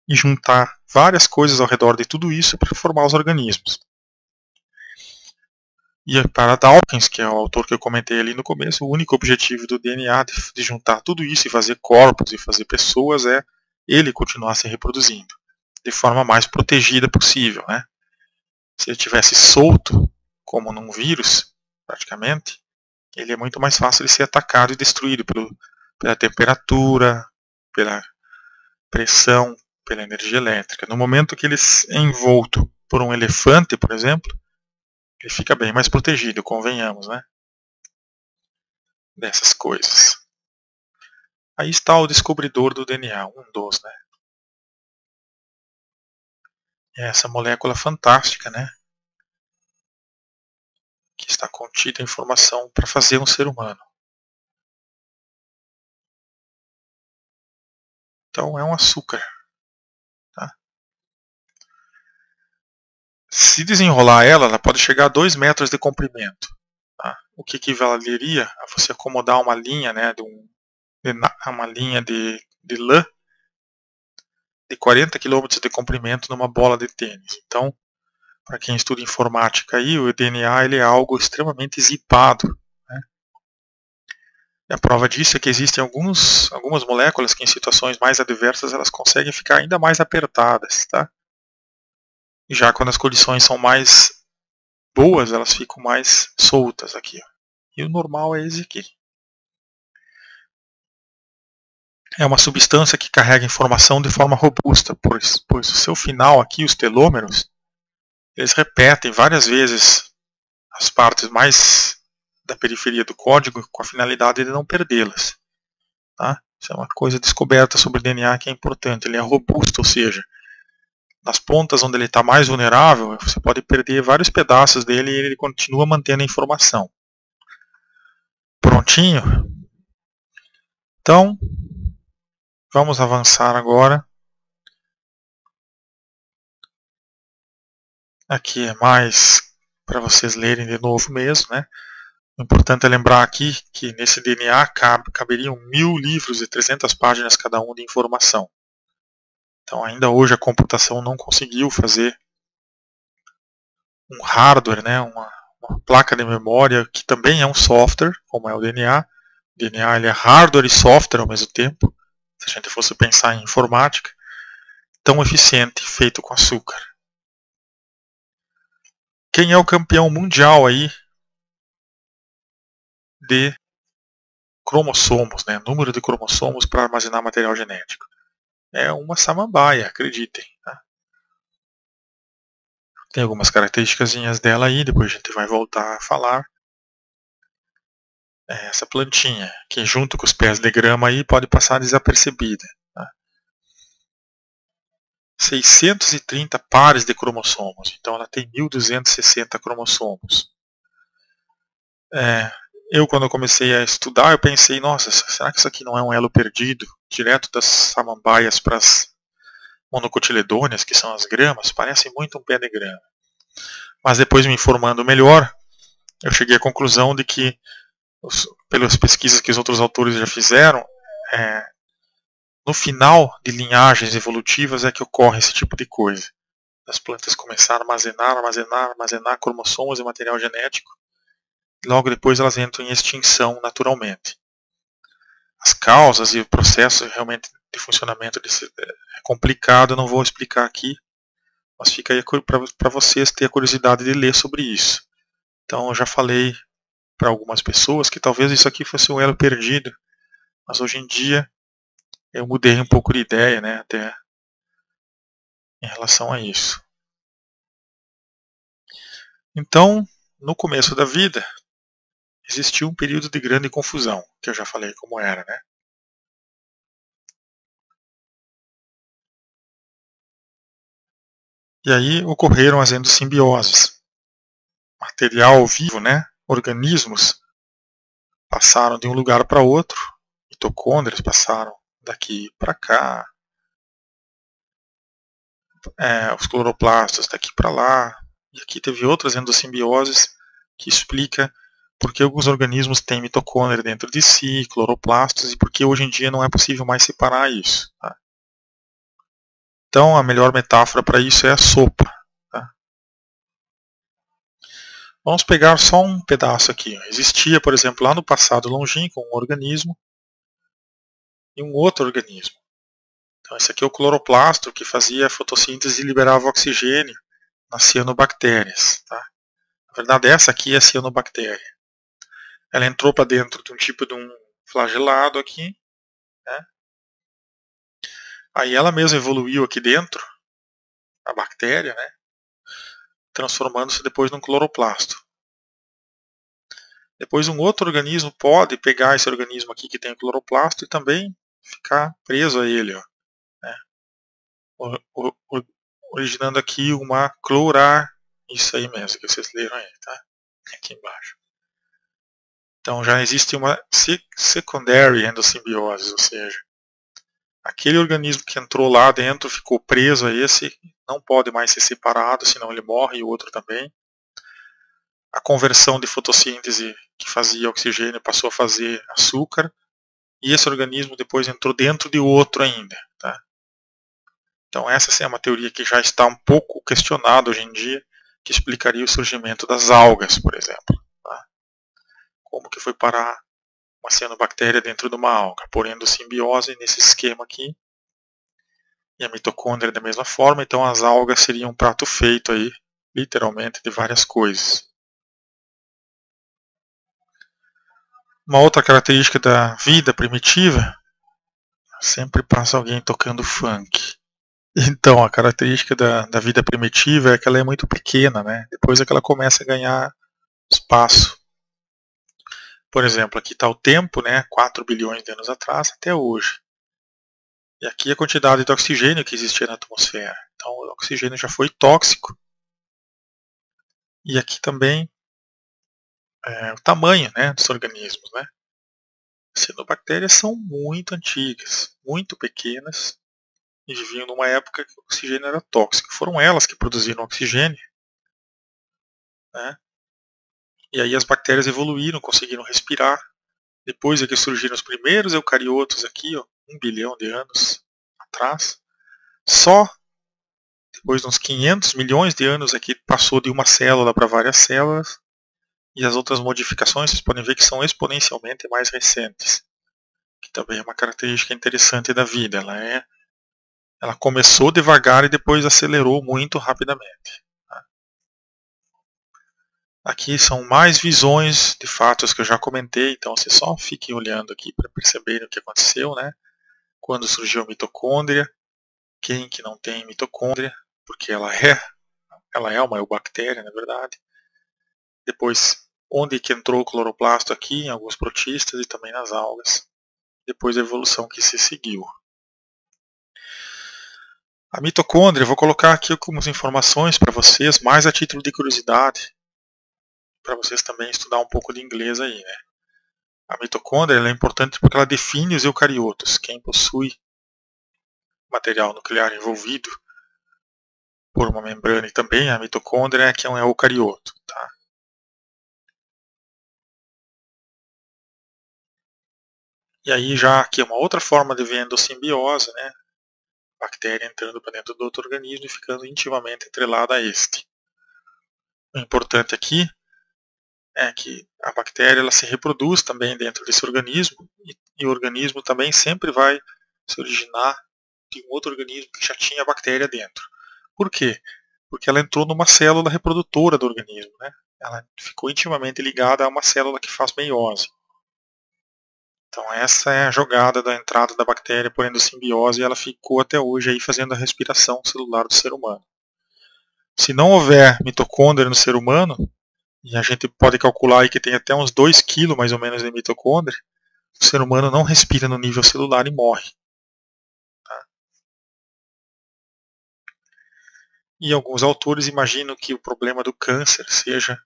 e juntar várias coisas ao redor de tudo isso para formar os organismos. E para Dawkins, que é o autor que eu comentei ali no começo, o único objetivo do DNA de juntar tudo isso e fazer corpos e fazer pessoas é ele continuar se reproduzindo de forma mais protegida possível, né? Se ele tivesse solto, como num vírus, praticamente, ele é muito mais fácil de ser atacado e destruído pela temperatura, pela pressão, pela energia elétrica. No momento que ele é envolto por um elefante, por exemplo, ele fica bem mais protegido, convenhamos, né? Dessas coisas. Aí está o descobridor do DNA, um dos, né? É essa molécula fantástica, né? Que está contida a informação para fazer um ser humano. Então é um açúcar. Tá? Se desenrolar ela pode chegar a 2 metros de comprimento. Tá? O que equivaleria a você acomodar uma linha, né, uma linha de lã de 40 km de comprimento numa bola de tênis. Então, para quem estuda informática aí, o DNA ele é algo extremamente zipado. Né? E a prova disso é que existem algumas moléculas que em situações mais adversas elas conseguem ficar ainda mais apertadas. Tá? E já quando as condições são mais boas, elas ficam mais soltas aqui. Ó. E o normal é esse aqui. É uma substância que carrega informação de forma robusta, pois o seu final aqui, os telômeros, eles repetem várias vezes as partes mais da periferia do código com a finalidade de não perdê-las. Tá? Isso é uma coisa descoberta sobre o DNA que é importante. Ele é robusto, ou seja, nas pontas onde ele está mais vulnerável, você pode perder vários pedaços dele e ele continua mantendo a informação. Prontinho? Então, vamos avançar agora. Aqui é mais para vocês lerem de novo mesmo, né? O importante é lembrar aqui que nesse DNA caberiam 1000 livros e 300 páginas cada um de informação. Então ainda hoje a computação não conseguiu fazer um hardware, né, uma placa de memória que também é um software, como é o DNA. O DNA ele é hardware e software ao mesmo tempo. Se a gente fosse pensar em informática, tão eficiente, feito com açúcar. Quem é o campeão mundial aí de cromossomos, né? Número de cromossomos para armazenar material genético? É uma samambaia, acreditem. Tá? Tem algumas características dela aí, depois a gente vai voltar a falar. É essa plantinha, que junto com os pés de grama aí pode passar desapercebida. Tá? 630 pares de cromossomos, então ela tem 1260 cromossomos. Eu quando eu comecei a estudar, eu pensei, nossa, será que isso aqui não é um elo perdido? Direto das samambaias para as monocotiledôneas, que são as gramas, parece muito um pé de grama. Mas depois, me informando melhor, eu cheguei à conclusão de que, pelas pesquisas que os outros autores já fizeram, no final de linhagens evolutivas é que ocorre esse tipo de coisa. As plantas começaram a armazenar cromossomos e material genético, e logo depois elas entram em extinção naturalmente. As causas e o processo realmente de funcionamento é complicado, eu não vou explicar aqui, mas fica aí para vocês terem a curiosidade de ler sobre isso. Então eu já falei para algumas pessoas que talvez isso aqui fosse um elo perdido, mas hoje em dia eu mudei um pouco de ideia, né, até em relação a isso. Então, no começo da vida, existiu um período de grande confusão, que eu já falei como era, né? E aí ocorreram as endossimbioses. Material vivo, né? Organismos passaram de um lugar para outro, mitocôndrias passaram daqui para cá, os cloroplastos daqui para lá, e aqui teve outras endossimbioses que explica por que alguns organismos têm mitocôndria dentro de si, cloroplastos, e por que hoje em dia não é possível mais separar isso. Tá? Então a melhor metáfora para isso é a sopa. Tá? Vamos pegar só um pedaço aqui. Existia, por exemplo, lá no passado longínquo, um organismo e um outro organismo. Então esse aqui é o cloroplasto, que fazia a fotossíntese e liberava oxigênio nas cianobactérias. Tá? Na verdade, essa aqui é a cianobactéria. Ela entrou para dentro de um tipo de um flagelado aqui, né? Aí ela mesma evoluiu aqui dentro, a bactéria, né? Transformando-se depois num cloroplasto. Depois um outro organismo pode pegar esse organismo aqui que tem o cloroplasto e também ficar preso a ele, ó, né? Originando aqui uma clorar, isso aí mesmo que vocês leram aí, tá? Aqui embaixo. Então já existe uma secondary endossimbiose, ou seja, aquele organismo que entrou lá dentro ficou preso a esse, não pode mais ser separado, senão ele morre e o outro também. A conversão de fotossíntese que fazia oxigênio passou a fazer açúcar, e esse organismo depois entrou dentro de outro ainda. Tá? Então essa sim é uma teoria que já está um pouco questionada hoje em dia, que explicaria o surgimento das algas, por exemplo. Tá? Como que foi parar uma cianobactéria dentro de uma alga, por endossimbiose nesse esquema aqui, e a mitocôndria da mesma forma, então as algas seriam um prato feito aí, literalmente, de várias coisas. Uma outra característica da vida primitiva, sempre passa alguém tocando funk. Então, a característica da vida primitiva é que ela é muito pequena, né? Depois é que ela começa a ganhar espaço. Por exemplo, aqui está o tempo, né? 4 bilhões de anos atrás até hoje. E aqui a quantidade de oxigênio que existia na atmosfera. Então o oxigênio já foi tóxico. E aqui também o tamanho, né, dos organismos. Né? As cianobactérias são muito antigas, muito pequenas, e viviam numa época que o oxigênio era tóxico. Foram elas que produziram oxigênio. Né? E aí as bactérias evoluíram, conseguiram respirar. Depois é que surgiram os primeiros eucariotos aqui, ó, 1 bilhão de anos atrás. Só depois de uns 500 milhões de anos aqui passou de uma célula para várias células. E as outras modificações, vocês podem ver que são exponencialmente mais recentes. Que também é uma característica interessante da vida. Ela começou devagar e depois acelerou muito rapidamente. Aqui são mais visões de fatos que eu já comentei, então vocês só fiquem olhando aqui para perceberem o que aconteceu, né? Quando surgiu a mitocôndria, quem que não tem mitocôndria, porque ela é uma eubactéria, na verdade. Depois, onde que entrou o cloroplasto aqui, em alguns protistas e também nas algas. Depois a evolução que se seguiu. A mitocôndria, vou colocar aqui algumas informações para vocês, mais a título de curiosidade, para vocês também estudar um pouco de inglês aí, né? A mitocôndria é importante porque ela define os eucariotos, quem possui material nuclear envolvido, por uma membrana, e também a mitocôndria, que é um eucarioto. Tá? E aí já aqui é uma outra forma de ver endossimbiose, né? Bactéria entrando para dentro do outro organismo e ficando intimamente atrelada a este. O importante aqui é que a bactéria ela se reproduz também dentro desse organismo e o organismo também sempre vai se originar de um outro organismo que já tinha a bactéria dentro. Por quê? Porque ela entrou numa célula reprodutora do organismo, né? Ela ficou intimamente ligada a uma célula que faz meiose. Então essa é a jogada da entrada da bactéria por endossimbiose e ela ficou até hoje aí fazendo a respiração celular do ser humano. Se não houver mitocôndria no ser humano, e a gente pode calcular aí que tem até uns 2 kg mais ou menos de mitocôndria, o ser humano não respira no nível celular e morre. Tá? E alguns autores imaginam que o problema do câncer seja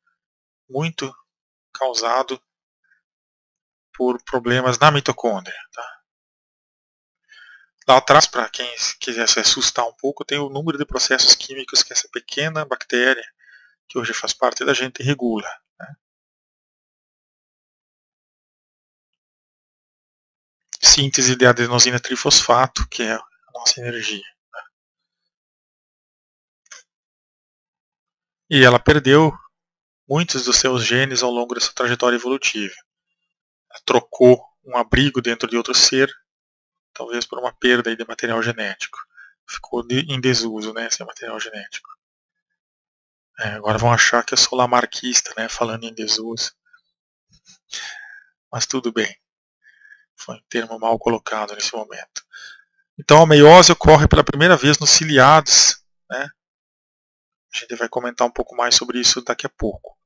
muito causado por problemas na mitocôndria. Tá? Lá atrás, para quem quiser se assustar um pouco, tem o número de processos químicos que essa pequena bactéria, que hoje faz parte da gente, regula. Né? Síntese de adenosina trifosfato, que é a nossa energia. E ela perdeu muitos dos seus genes ao longo dessa trajetória evolutiva. Ela trocou um abrigo dentro de outro ser, talvez por uma perda de material genético. Ficou em desuso, né, esse material genético. Agora vão achar que eu sou lamarquista, né, falando em desuso. Mas tudo bem. Foi um termo mal colocado nesse momento. Então a meiose ocorre pela primeira vez nos ciliados. Né? A gente vai comentar um pouco mais sobre isso daqui a pouco.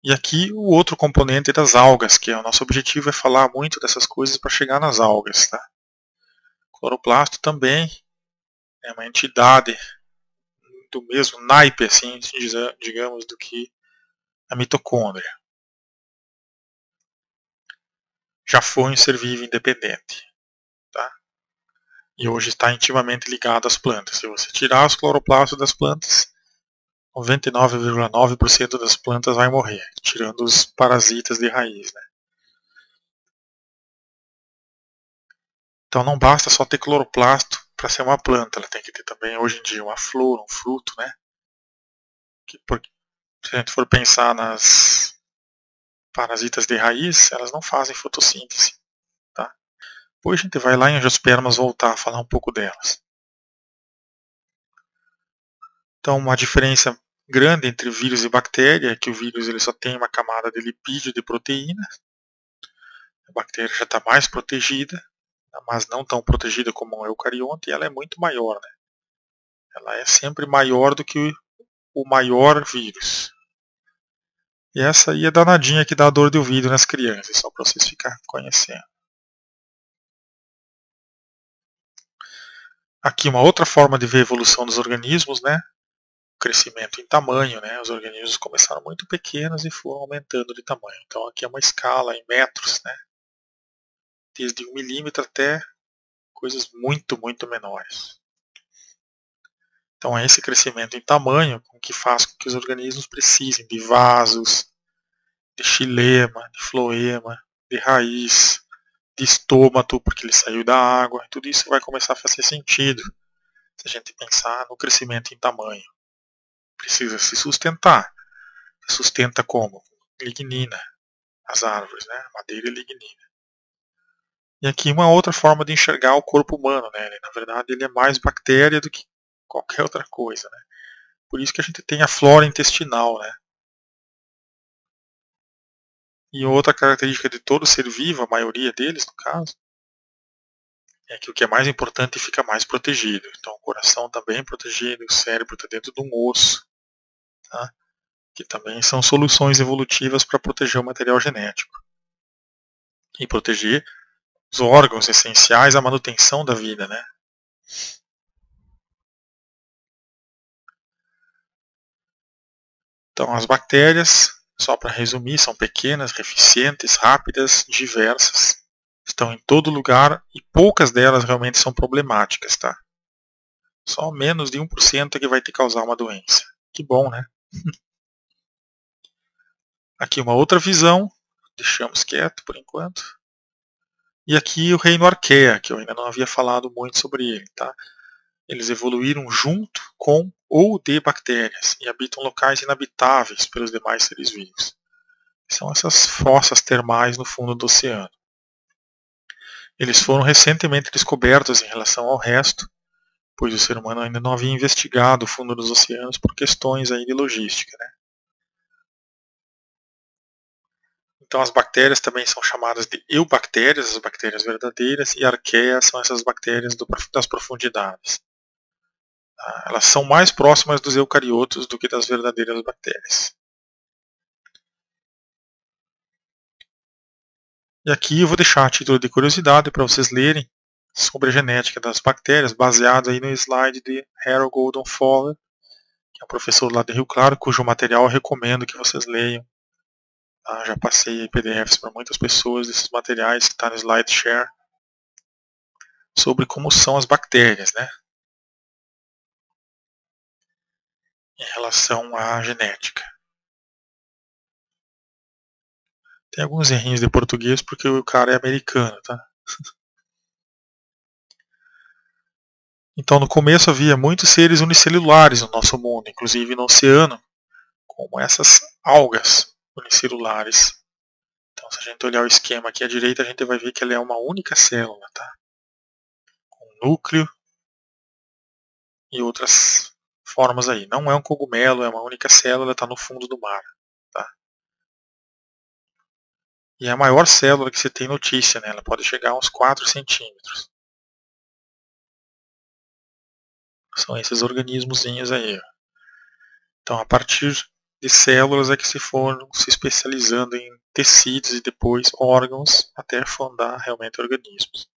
E aqui o outro componente das algas, que é o nosso objetivo é falar muito dessas coisas para chegar nas algas. Tá? O cloroplasto também é uma entidade do mesmo naipe, assim, digamos, do que a mitocôndria. Já foi um ser vivo independente. Tá? E hoje está intimamente ligado às plantas. Se você tirar os cloroplastos das plantas, 99,9% das plantas vai morrer, tirando os parasitas de raiz. Né? Então não basta só ter cloroplasto para ser uma planta, ela tem que ter também, hoje em dia, uma flor, um fruto. Né? Se a gente for pensar nas parasitas de raiz, elas não fazem fotossíntese. Tá? Depois a gente vai lá em angiospermas voltar a falar um pouco delas. Então uma diferença grande entre vírus e bactéria é que o vírus ele só tem uma camada de lipídio de proteína. A bactéria já está mais protegida, mas não tão protegida como um eucarionte, e ela é muito maior. Né? Ela é sempre maior do que o maior vírus. E essa aí é danadinha que dá dor de ouvido nas crianças, só para vocês ficarem conhecendo. Aqui uma outra forma de ver a evolução dos organismos, né? O crescimento em tamanho, né? Os organismos começaram muito pequenos e foram aumentando de tamanho. Então aqui é uma escala em metros, né? Desde 1 milímetro até coisas muito, muito menores. Então é esse crescimento em tamanho que faz com que os organismos precisem de vasos, de xilema, de floema, de raiz, de estômato, porque ele saiu da água. Tudo isso vai começar a fazer sentido se a gente pensar no crescimento em tamanho. Precisa se sustentar. Se sustenta como? Lignina. As árvores, né? Madeira e lignina. E aqui uma outra forma de enxergar o corpo humano, né? Na verdade ele é mais bactéria do que qualquer outra coisa, né? Por isso que a gente tem a flora intestinal, né? E outra característica de todo ser vivo, a maioria deles no caso, é que o que é mais importante fica mais protegido. Então o coração está bem protegido, o cérebro está dentro de um osso, tá? Que também são soluções evolutivas para proteger o material genético. E proteger os órgãos essenciais à manutenção da vida, né? Então as bactérias, só para resumir, são pequenas, eficientes, rápidas, diversas. Estão em todo lugar e poucas delas realmente são problemáticas, tá? Só menos de 1% é que vai te causar uma doença. Que bom, né? Aqui uma outra visão, deixamos quieto por enquanto. E aqui o reino Arqueia, que eu ainda não havia falado muito sobre ele, tá? Eles evoluíram junto com ou de bactérias e habitam locais inabitáveis pelos demais seres vivos. São essas fossas termais no fundo do oceano. Eles foram recentemente descobertos em relação ao resto, pois o ser humano ainda não havia investigado o fundo dos oceanos por questões aí de logística, né? Então as bactérias também são chamadas de eubactérias, as bactérias verdadeiras, e arqueias são essas bactérias das profundidades. Elas são mais próximas dos eucariotos do que das verdadeiras bactérias. E aqui eu vou deixar a título de curiosidade para vocês lerem sobre a genética das bactérias, baseado aí no slide de Harold Golden Fowler, que é um professor lá de Rio Claro, cujo material eu recomendo que vocês leiam. Já passei PDFs para muitas pessoas desses materiais que está no SlideShare sobre como são as bactérias, né? Em relação à genética. Tem alguns errinhos de português porque o cara é americano, tá? Então no começo havia muitos seres unicelulares no nosso mundo, inclusive no oceano, como essas algas unicelulares. Então se a gente olhar o esquema aqui à direita, a gente vai ver que ela é uma única célula, tá? Com núcleo e outras formas aí. Não é um cogumelo, é uma única célula, está no fundo do mar. Tá? E é a maior célula que você tem notícia, né? Ela pode chegar a uns 4 centímetros. São esses organismozinhos aí. Então, a partir de células é que se foram se especializando em tecidos e depois órgãos até fundar realmente organismos.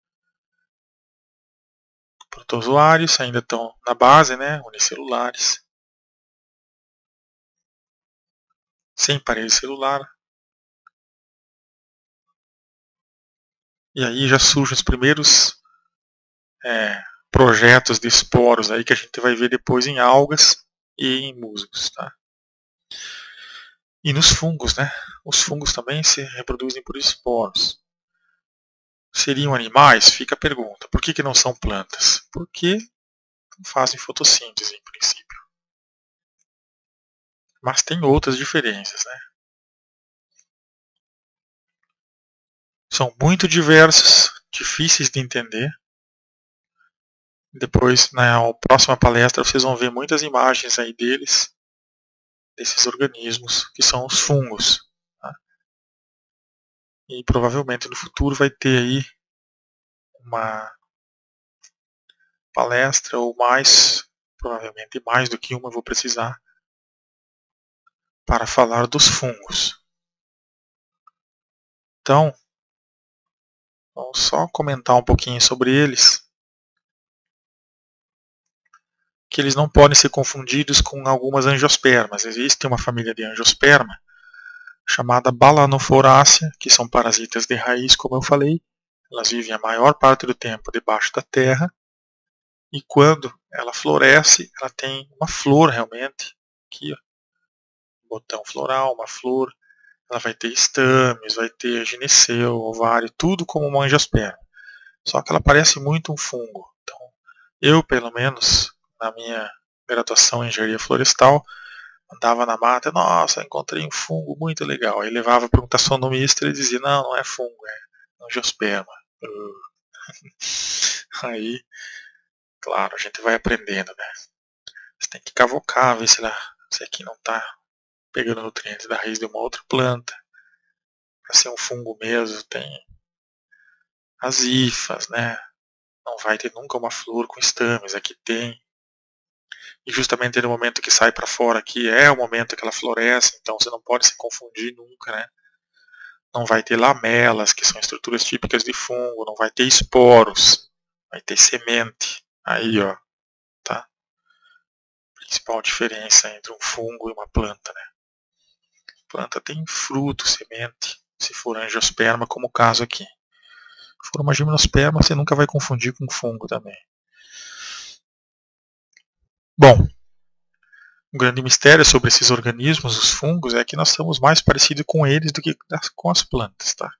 Protozoários ainda estão na base, né? Unicelulares. Sem parede celular. E aí já surgem os primeiros projetos de esporos aí que a gente vai ver depois em algas e em musgos, tá? E nos fungos, né? Os fungos também se reproduzem por esporos. Seriam animais? Fica a pergunta. Por que não são plantas? Porque não fazem fotossíntese em princípio. Mas tem outras diferenças, né? São muito diversos, difíceis de entender. Depois, na próxima palestra, vocês vão ver muitas imagens aí deles, desses organismos, que são os fungos. Tá? E provavelmente no futuro vai ter aí uma palestra ou mais, provavelmente mais do que uma eu vou precisar, para falar dos fungos. Então, vamos só comentar um pouquinho sobre eles. Que eles não podem ser confundidos com algumas angiospermas. Existe uma família de angiosperma chamada Balanoforácea, que são parasitas de raiz, como eu falei. Elas vivem a maior parte do tempo debaixo da terra. E quando ela floresce, ela tem uma flor realmente. Aqui, ó, um botão floral, uma flor. Ela vai ter estames, vai ter gineceu, ovário, tudo como uma angiosperma. Só que ela parece muito um fungo. Então, eu, pelo menos, na minha graduação em engenharia florestal, andava na mata, nossa, encontrei um fungo muito legal. Aí levava para um taxonomista e ele dizia, não, não é fungo, é angiosperma. Aí, claro, a gente vai aprendendo, né? Você tem que cavocar, ver se aqui não está pegando nutrientes da raiz de uma outra planta. Para ser um fungo mesmo, tem as hifas, né? Não vai ter nunca uma flor com estames, aqui tem. E justamente no momento que sai para fora aqui é o momento que ela floresce, então você não pode se confundir nunca, né? Não vai ter lamelas, que são estruturas típicas de fungo, não vai ter esporos, vai ter semente. Aí, ó, tá? Principal diferença entre um fungo e uma planta, né? A planta tem fruto, semente, se for angiosperma, como o caso aqui. Se for uma gimnosperma, você nunca vai confundir com fungo também. Bom, um grande mistério sobre esses organismos, os fungos, é que nós estamos mais parecidos com eles do que com as plantas, tá?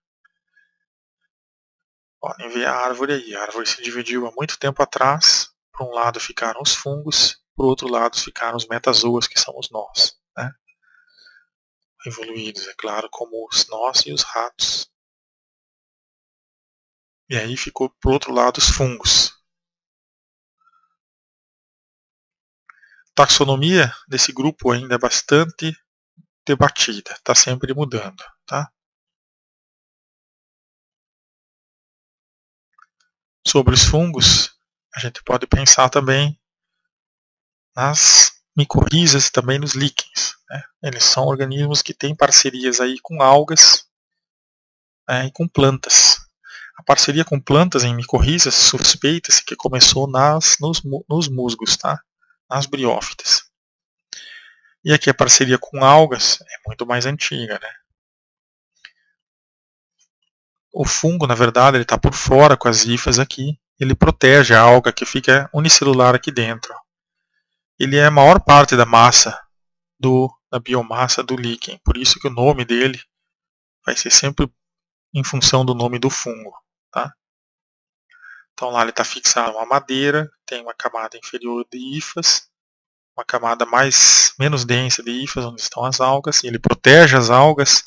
Podem ver a árvore aí. A árvore se dividiu há muito tempo atrás. Por um lado ficaram os fungos, por outro lado ficaram os metazoas, que somos nós, né? Evoluídos, é claro, como nós e os ratos. E aí ficou por outro lado os fungos. A taxonomia desse grupo ainda é bastante debatida, está sempre mudando, tá? Sobre os fungos, a gente pode pensar também nas micorrizas e também nos líquens, né? Eles são organismos que têm parcerias aí com algas, e com plantas. A parceria com plantas em micorrizas suspeita-se que começou nos musgos, tá? Nas briófitas. E aqui a parceria com algas é muito mais antiga, né? O fungo, na verdade, ele está por fora com as hifas aqui. Ele protege a alga que fica unicelular aqui dentro. Ele é a maior parte da massa, da biomassa do líquen. Por isso que o nome dele vai ser sempre em função do nome do fungo, tá? Então lá ele está fixado a uma madeira, tem uma camada inferior de hifas, uma camada menos densa de hifas, onde estão as algas, e ele protege as algas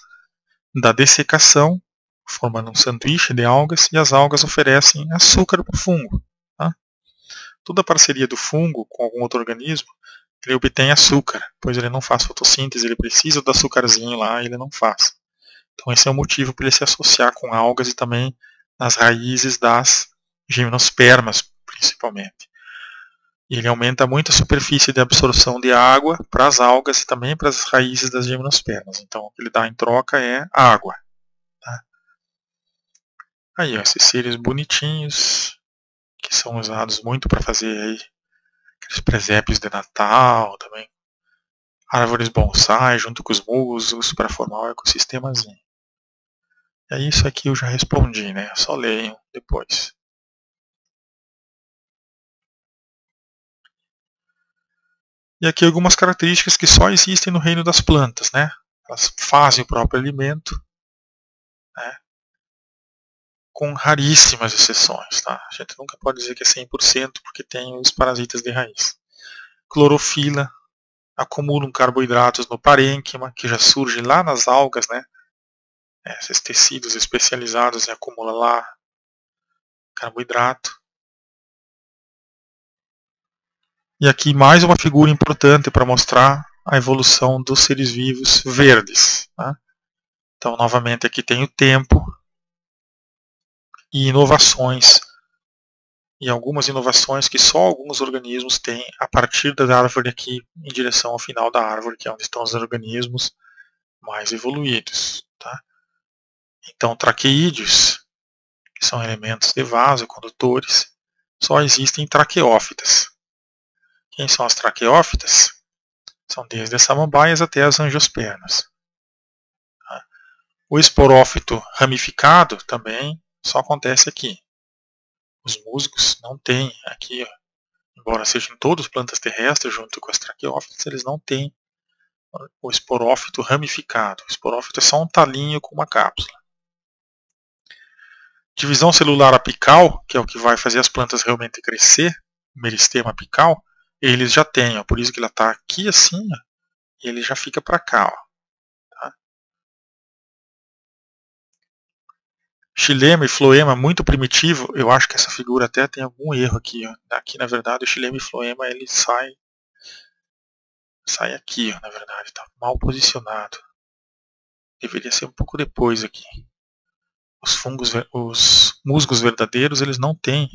da dessecação, formando um sanduíche de algas, e as algas oferecem açúcar para o fungo. Tá? Toda a parceria do fungo com algum outro organismo, ele obtém açúcar, pois ele não faz fotossíntese, ele precisa do açúcarzinho lá e ele não faz. Então esse é o motivo para ele se associar com algas e também nas raízes das gimnospermas, principalmente. E ele aumenta muito a superfície de absorção de água para as algas e também para as raízes das gimnospermas. Então o que ele dá em troca é água. Tá? Aí ó, esses seres bonitinhos, que são usados muito para fazer aí aqueles presépios de Natal, também árvores bonsai junto com os musgos para formar um ecossistemazinho. É isso aqui eu já respondi, né? Só leiam depois. E aqui algumas características que só existem no reino das plantas, né? Elas fazem o próprio alimento, né? Com raríssimas exceções, tá? A gente nunca pode dizer que é 100% porque tem os parasitas de raiz. Clorofila, acumulam carboidratos no parênquima, que já surge lá nas algas, né? Esses tecidos especializados em acumular lá carboidrato. E aqui mais uma figura importante para mostrar a evolução dos seres vivos verdes. Tá? Então, novamente, aqui tem o tempo e inovações. E algumas inovações que só alguns organismos têm a partir da árvore aqui em direção ao final da árvore, que é onde estão os organismos mais evoluídos. Tá? Então, traqueídeos, que são elementos de vasocondutores, só existem traqueófitas. Quem são as traqueófitas? São desde as samambaias até as angiospermas. Tá? O esporófito ramificado também só acontece aqui. Os musgos não têm aqui, ó, embora sejam todas plantas terrestres junto com as traqueófitas, eles não têm o esporófito ramificado. O esporófito é só um talinho com uma cápsula. Divisão celular apical, que é o que vai fazer as plantas realmente crescer, o meristema apical, eles já têm, ó, por isso que ela está aqui assim, ó, e ele já fica para cá. Ó, tá? Xilema e floema muito primitivo, eu acho que essa figura até tem algum erro aqui. Ó. Aqui, na verdade, o xilema e floema ele sai aqui, ó, na verdade, está mal posicionado. Deveria ser um pouco depois aqui. Os musgos verdadeiros, eles não têm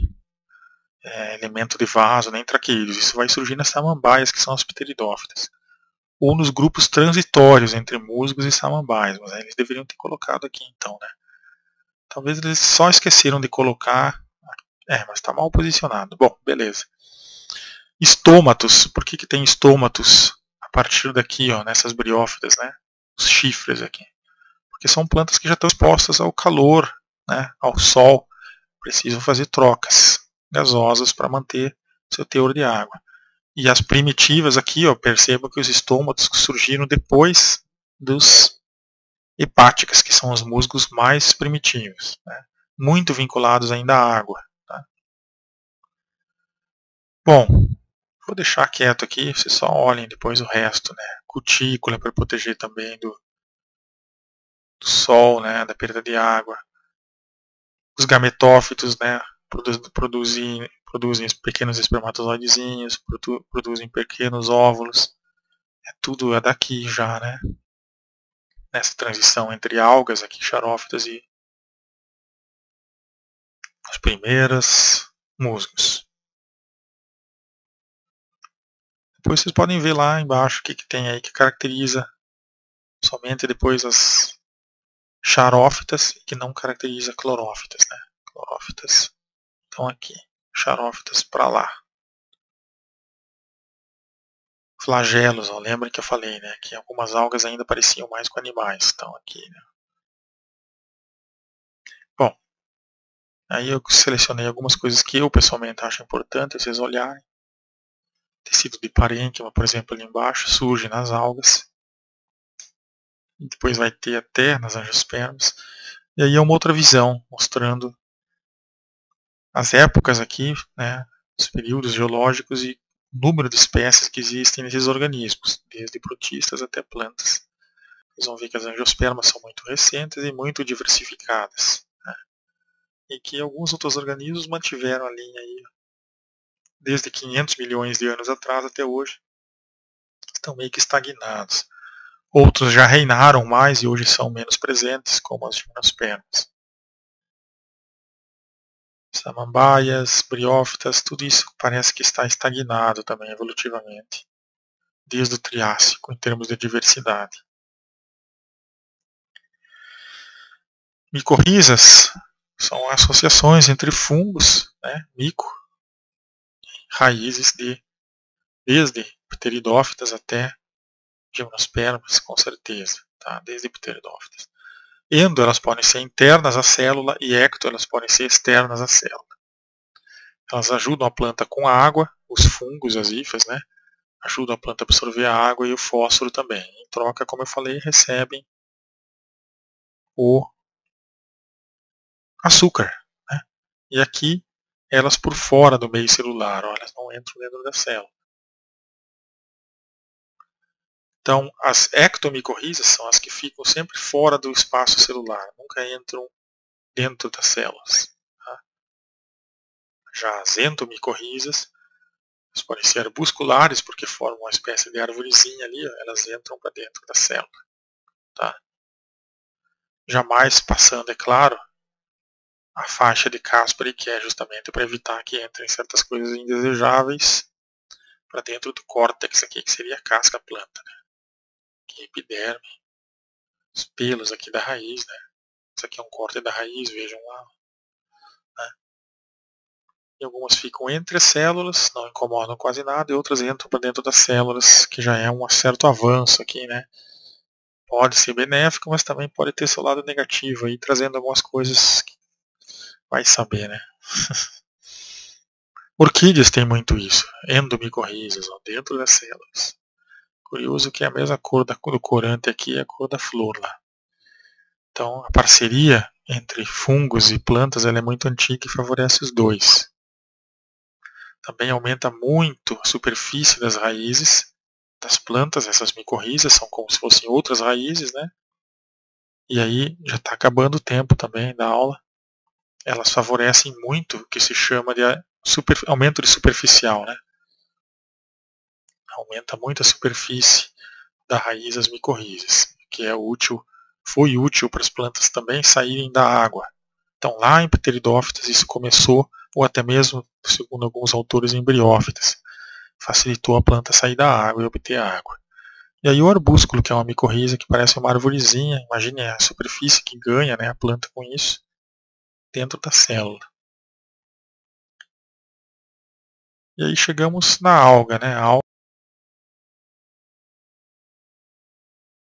elemento de vaso, nem traqueídeos. Isso vai surgir nas samambaias, que são as pteridófitas. Ou nos grupos transitórios entre musgos e samambaias. Mas eles deveriam ter colocado aqui, então, né? Talvez eles só esqueceram de colocar. Mas está mal posicionado. Bom, beleza. Estômatos. Por que tem estômatos a partir daqui, ó, nessas briófitas, né? Os chifres aqui. Porque são plantas que já estão expostas ao calor, né? Ao sol. Precisam fazer trocas gasosas para manter seu teor de água. E as primitivas aqui, ó, perceba que os estômatos surgiram depois dos hepáticas, que são os musgos mais primitivos, né? Muito vinculados ainda à água. Tá? Bom, vou deixar quieto aqui, vocês só olhem depois o resto, né? Cutícula para proteger também do sol, né? Da perda de água. Os gametófitos, né? Produzem pequenos espermatozoidezinhos, produzem pequenos óvulos. Tudo é daqui já, né? Nessa transição entre algas aqui, xarófitas, e as primeiras musgos. Depois vocês podem ver lá embaixo o que tem aí que caracteriza somente depois as xarófitas e que não caracteriza clorófitas, né? Clorófitas estão aqui, xarófitas para lá. Flagelos, ó, lembra que eu falei, né? Que algumas algas ainda pareciam mais com animais, estão aqui, né? Bom, aí eu selecionei algumas coisas que eu pessoalmente acho importante vocês olharem. Tecido de parênquima, por exemplo, ali embaixo, surge nas algas. E depois vai ter até nas angiospermas. E aí é uma outra visão, mostrando as épocas aqui, né, os períodos geológicos e o número de espécies que existem nesses organismos, desde protistas até plantas. Vocês vão ver que as angiospermas são muito recentes e muito diversificadas, né, e que alguns outros organismos mantiveram a linha aí desde 500 milhões de anos atrás até hoje, estão meio que estagnados. Outros já reinaram mais e hoje são menos presentes, como as gimnospermas. Samambaias, briófitas, tudo isso parece que está estagnado também evolutivamente, desde o Triássico, em termos de diversidade. Micorrizas são associações entre fungos, né, mico, raízes desde pteridófitas até gimnospermas, com certeza, tá? Desde pteridófitas. Endo, elas podem ser internas à célula, e ecto, elas podem ser externas à célula. Elas ajudam a planta com a água, os fungos, as hifas, né? Ajudam a planta a absorver a água e o fósforo também. Em troca, como eu falei, recebem o açúcar, né? E aqui, elas por fora do meio celular, ó, elas não entram dentro da célula. Então, as ectomicorrizas são as que ficam sempre fora do espaço celular, nunca entram dentro das células. Tá? Já as entomicorrizas, elas podem ser arbusculares, porque formam uma espécie de arvorezinha ali, ó, elas entram para dentro da célula. Tá? Jamais passando, é claro, a faixa de Caspary, que é justamente para evitar que entrem certas coisas indesejáveis para dentro do córtex aqui, que seria a casca planta, né? Aqui, epiderme, os pelos aqui da raiz, né? Isso aqui é um corte da raiz, vejam lá. Né? E algumas ficam entre as células, não incomodam quase nada, e outras entram para dentro das células, que já é um certo avanço aqui, né? Pode ser benéfico, mas também pode ter seu lado negativo aí, trazendo algumas coisas que vai saber, né? Orquídeas têm muito isso, endomicorrizas, dentro das células. Curioso que é a mesma cor do corante aqui, é a cor da flor lá. Então a parceria entre fungos e plantas ela é muito antiga e favorece os dois. Também aumenta muito a superfície das raízes das plantas, essas micorrizas são como se fossem outras raízes, né? E aí já está acabando o tempo também da aula. Elas favorecem muito o que se chama de aumento de superficial, né? Aumenta muito a superfície da raiz das micorrizas, que é útil, foi útil para as plantas também saírem da água. Então lá em pteridófitas isso começou, ou até mesmo, segundo alguns autores, em briófitas. Facilitou a planta sair da água e obter água. E aí o arbúsculo, que é uma micorriza que parece uma arvorezinha, imagine a superfície que ganha, né, a planta com isso, dentro da célula. E aí chegamos na alga, né? A alga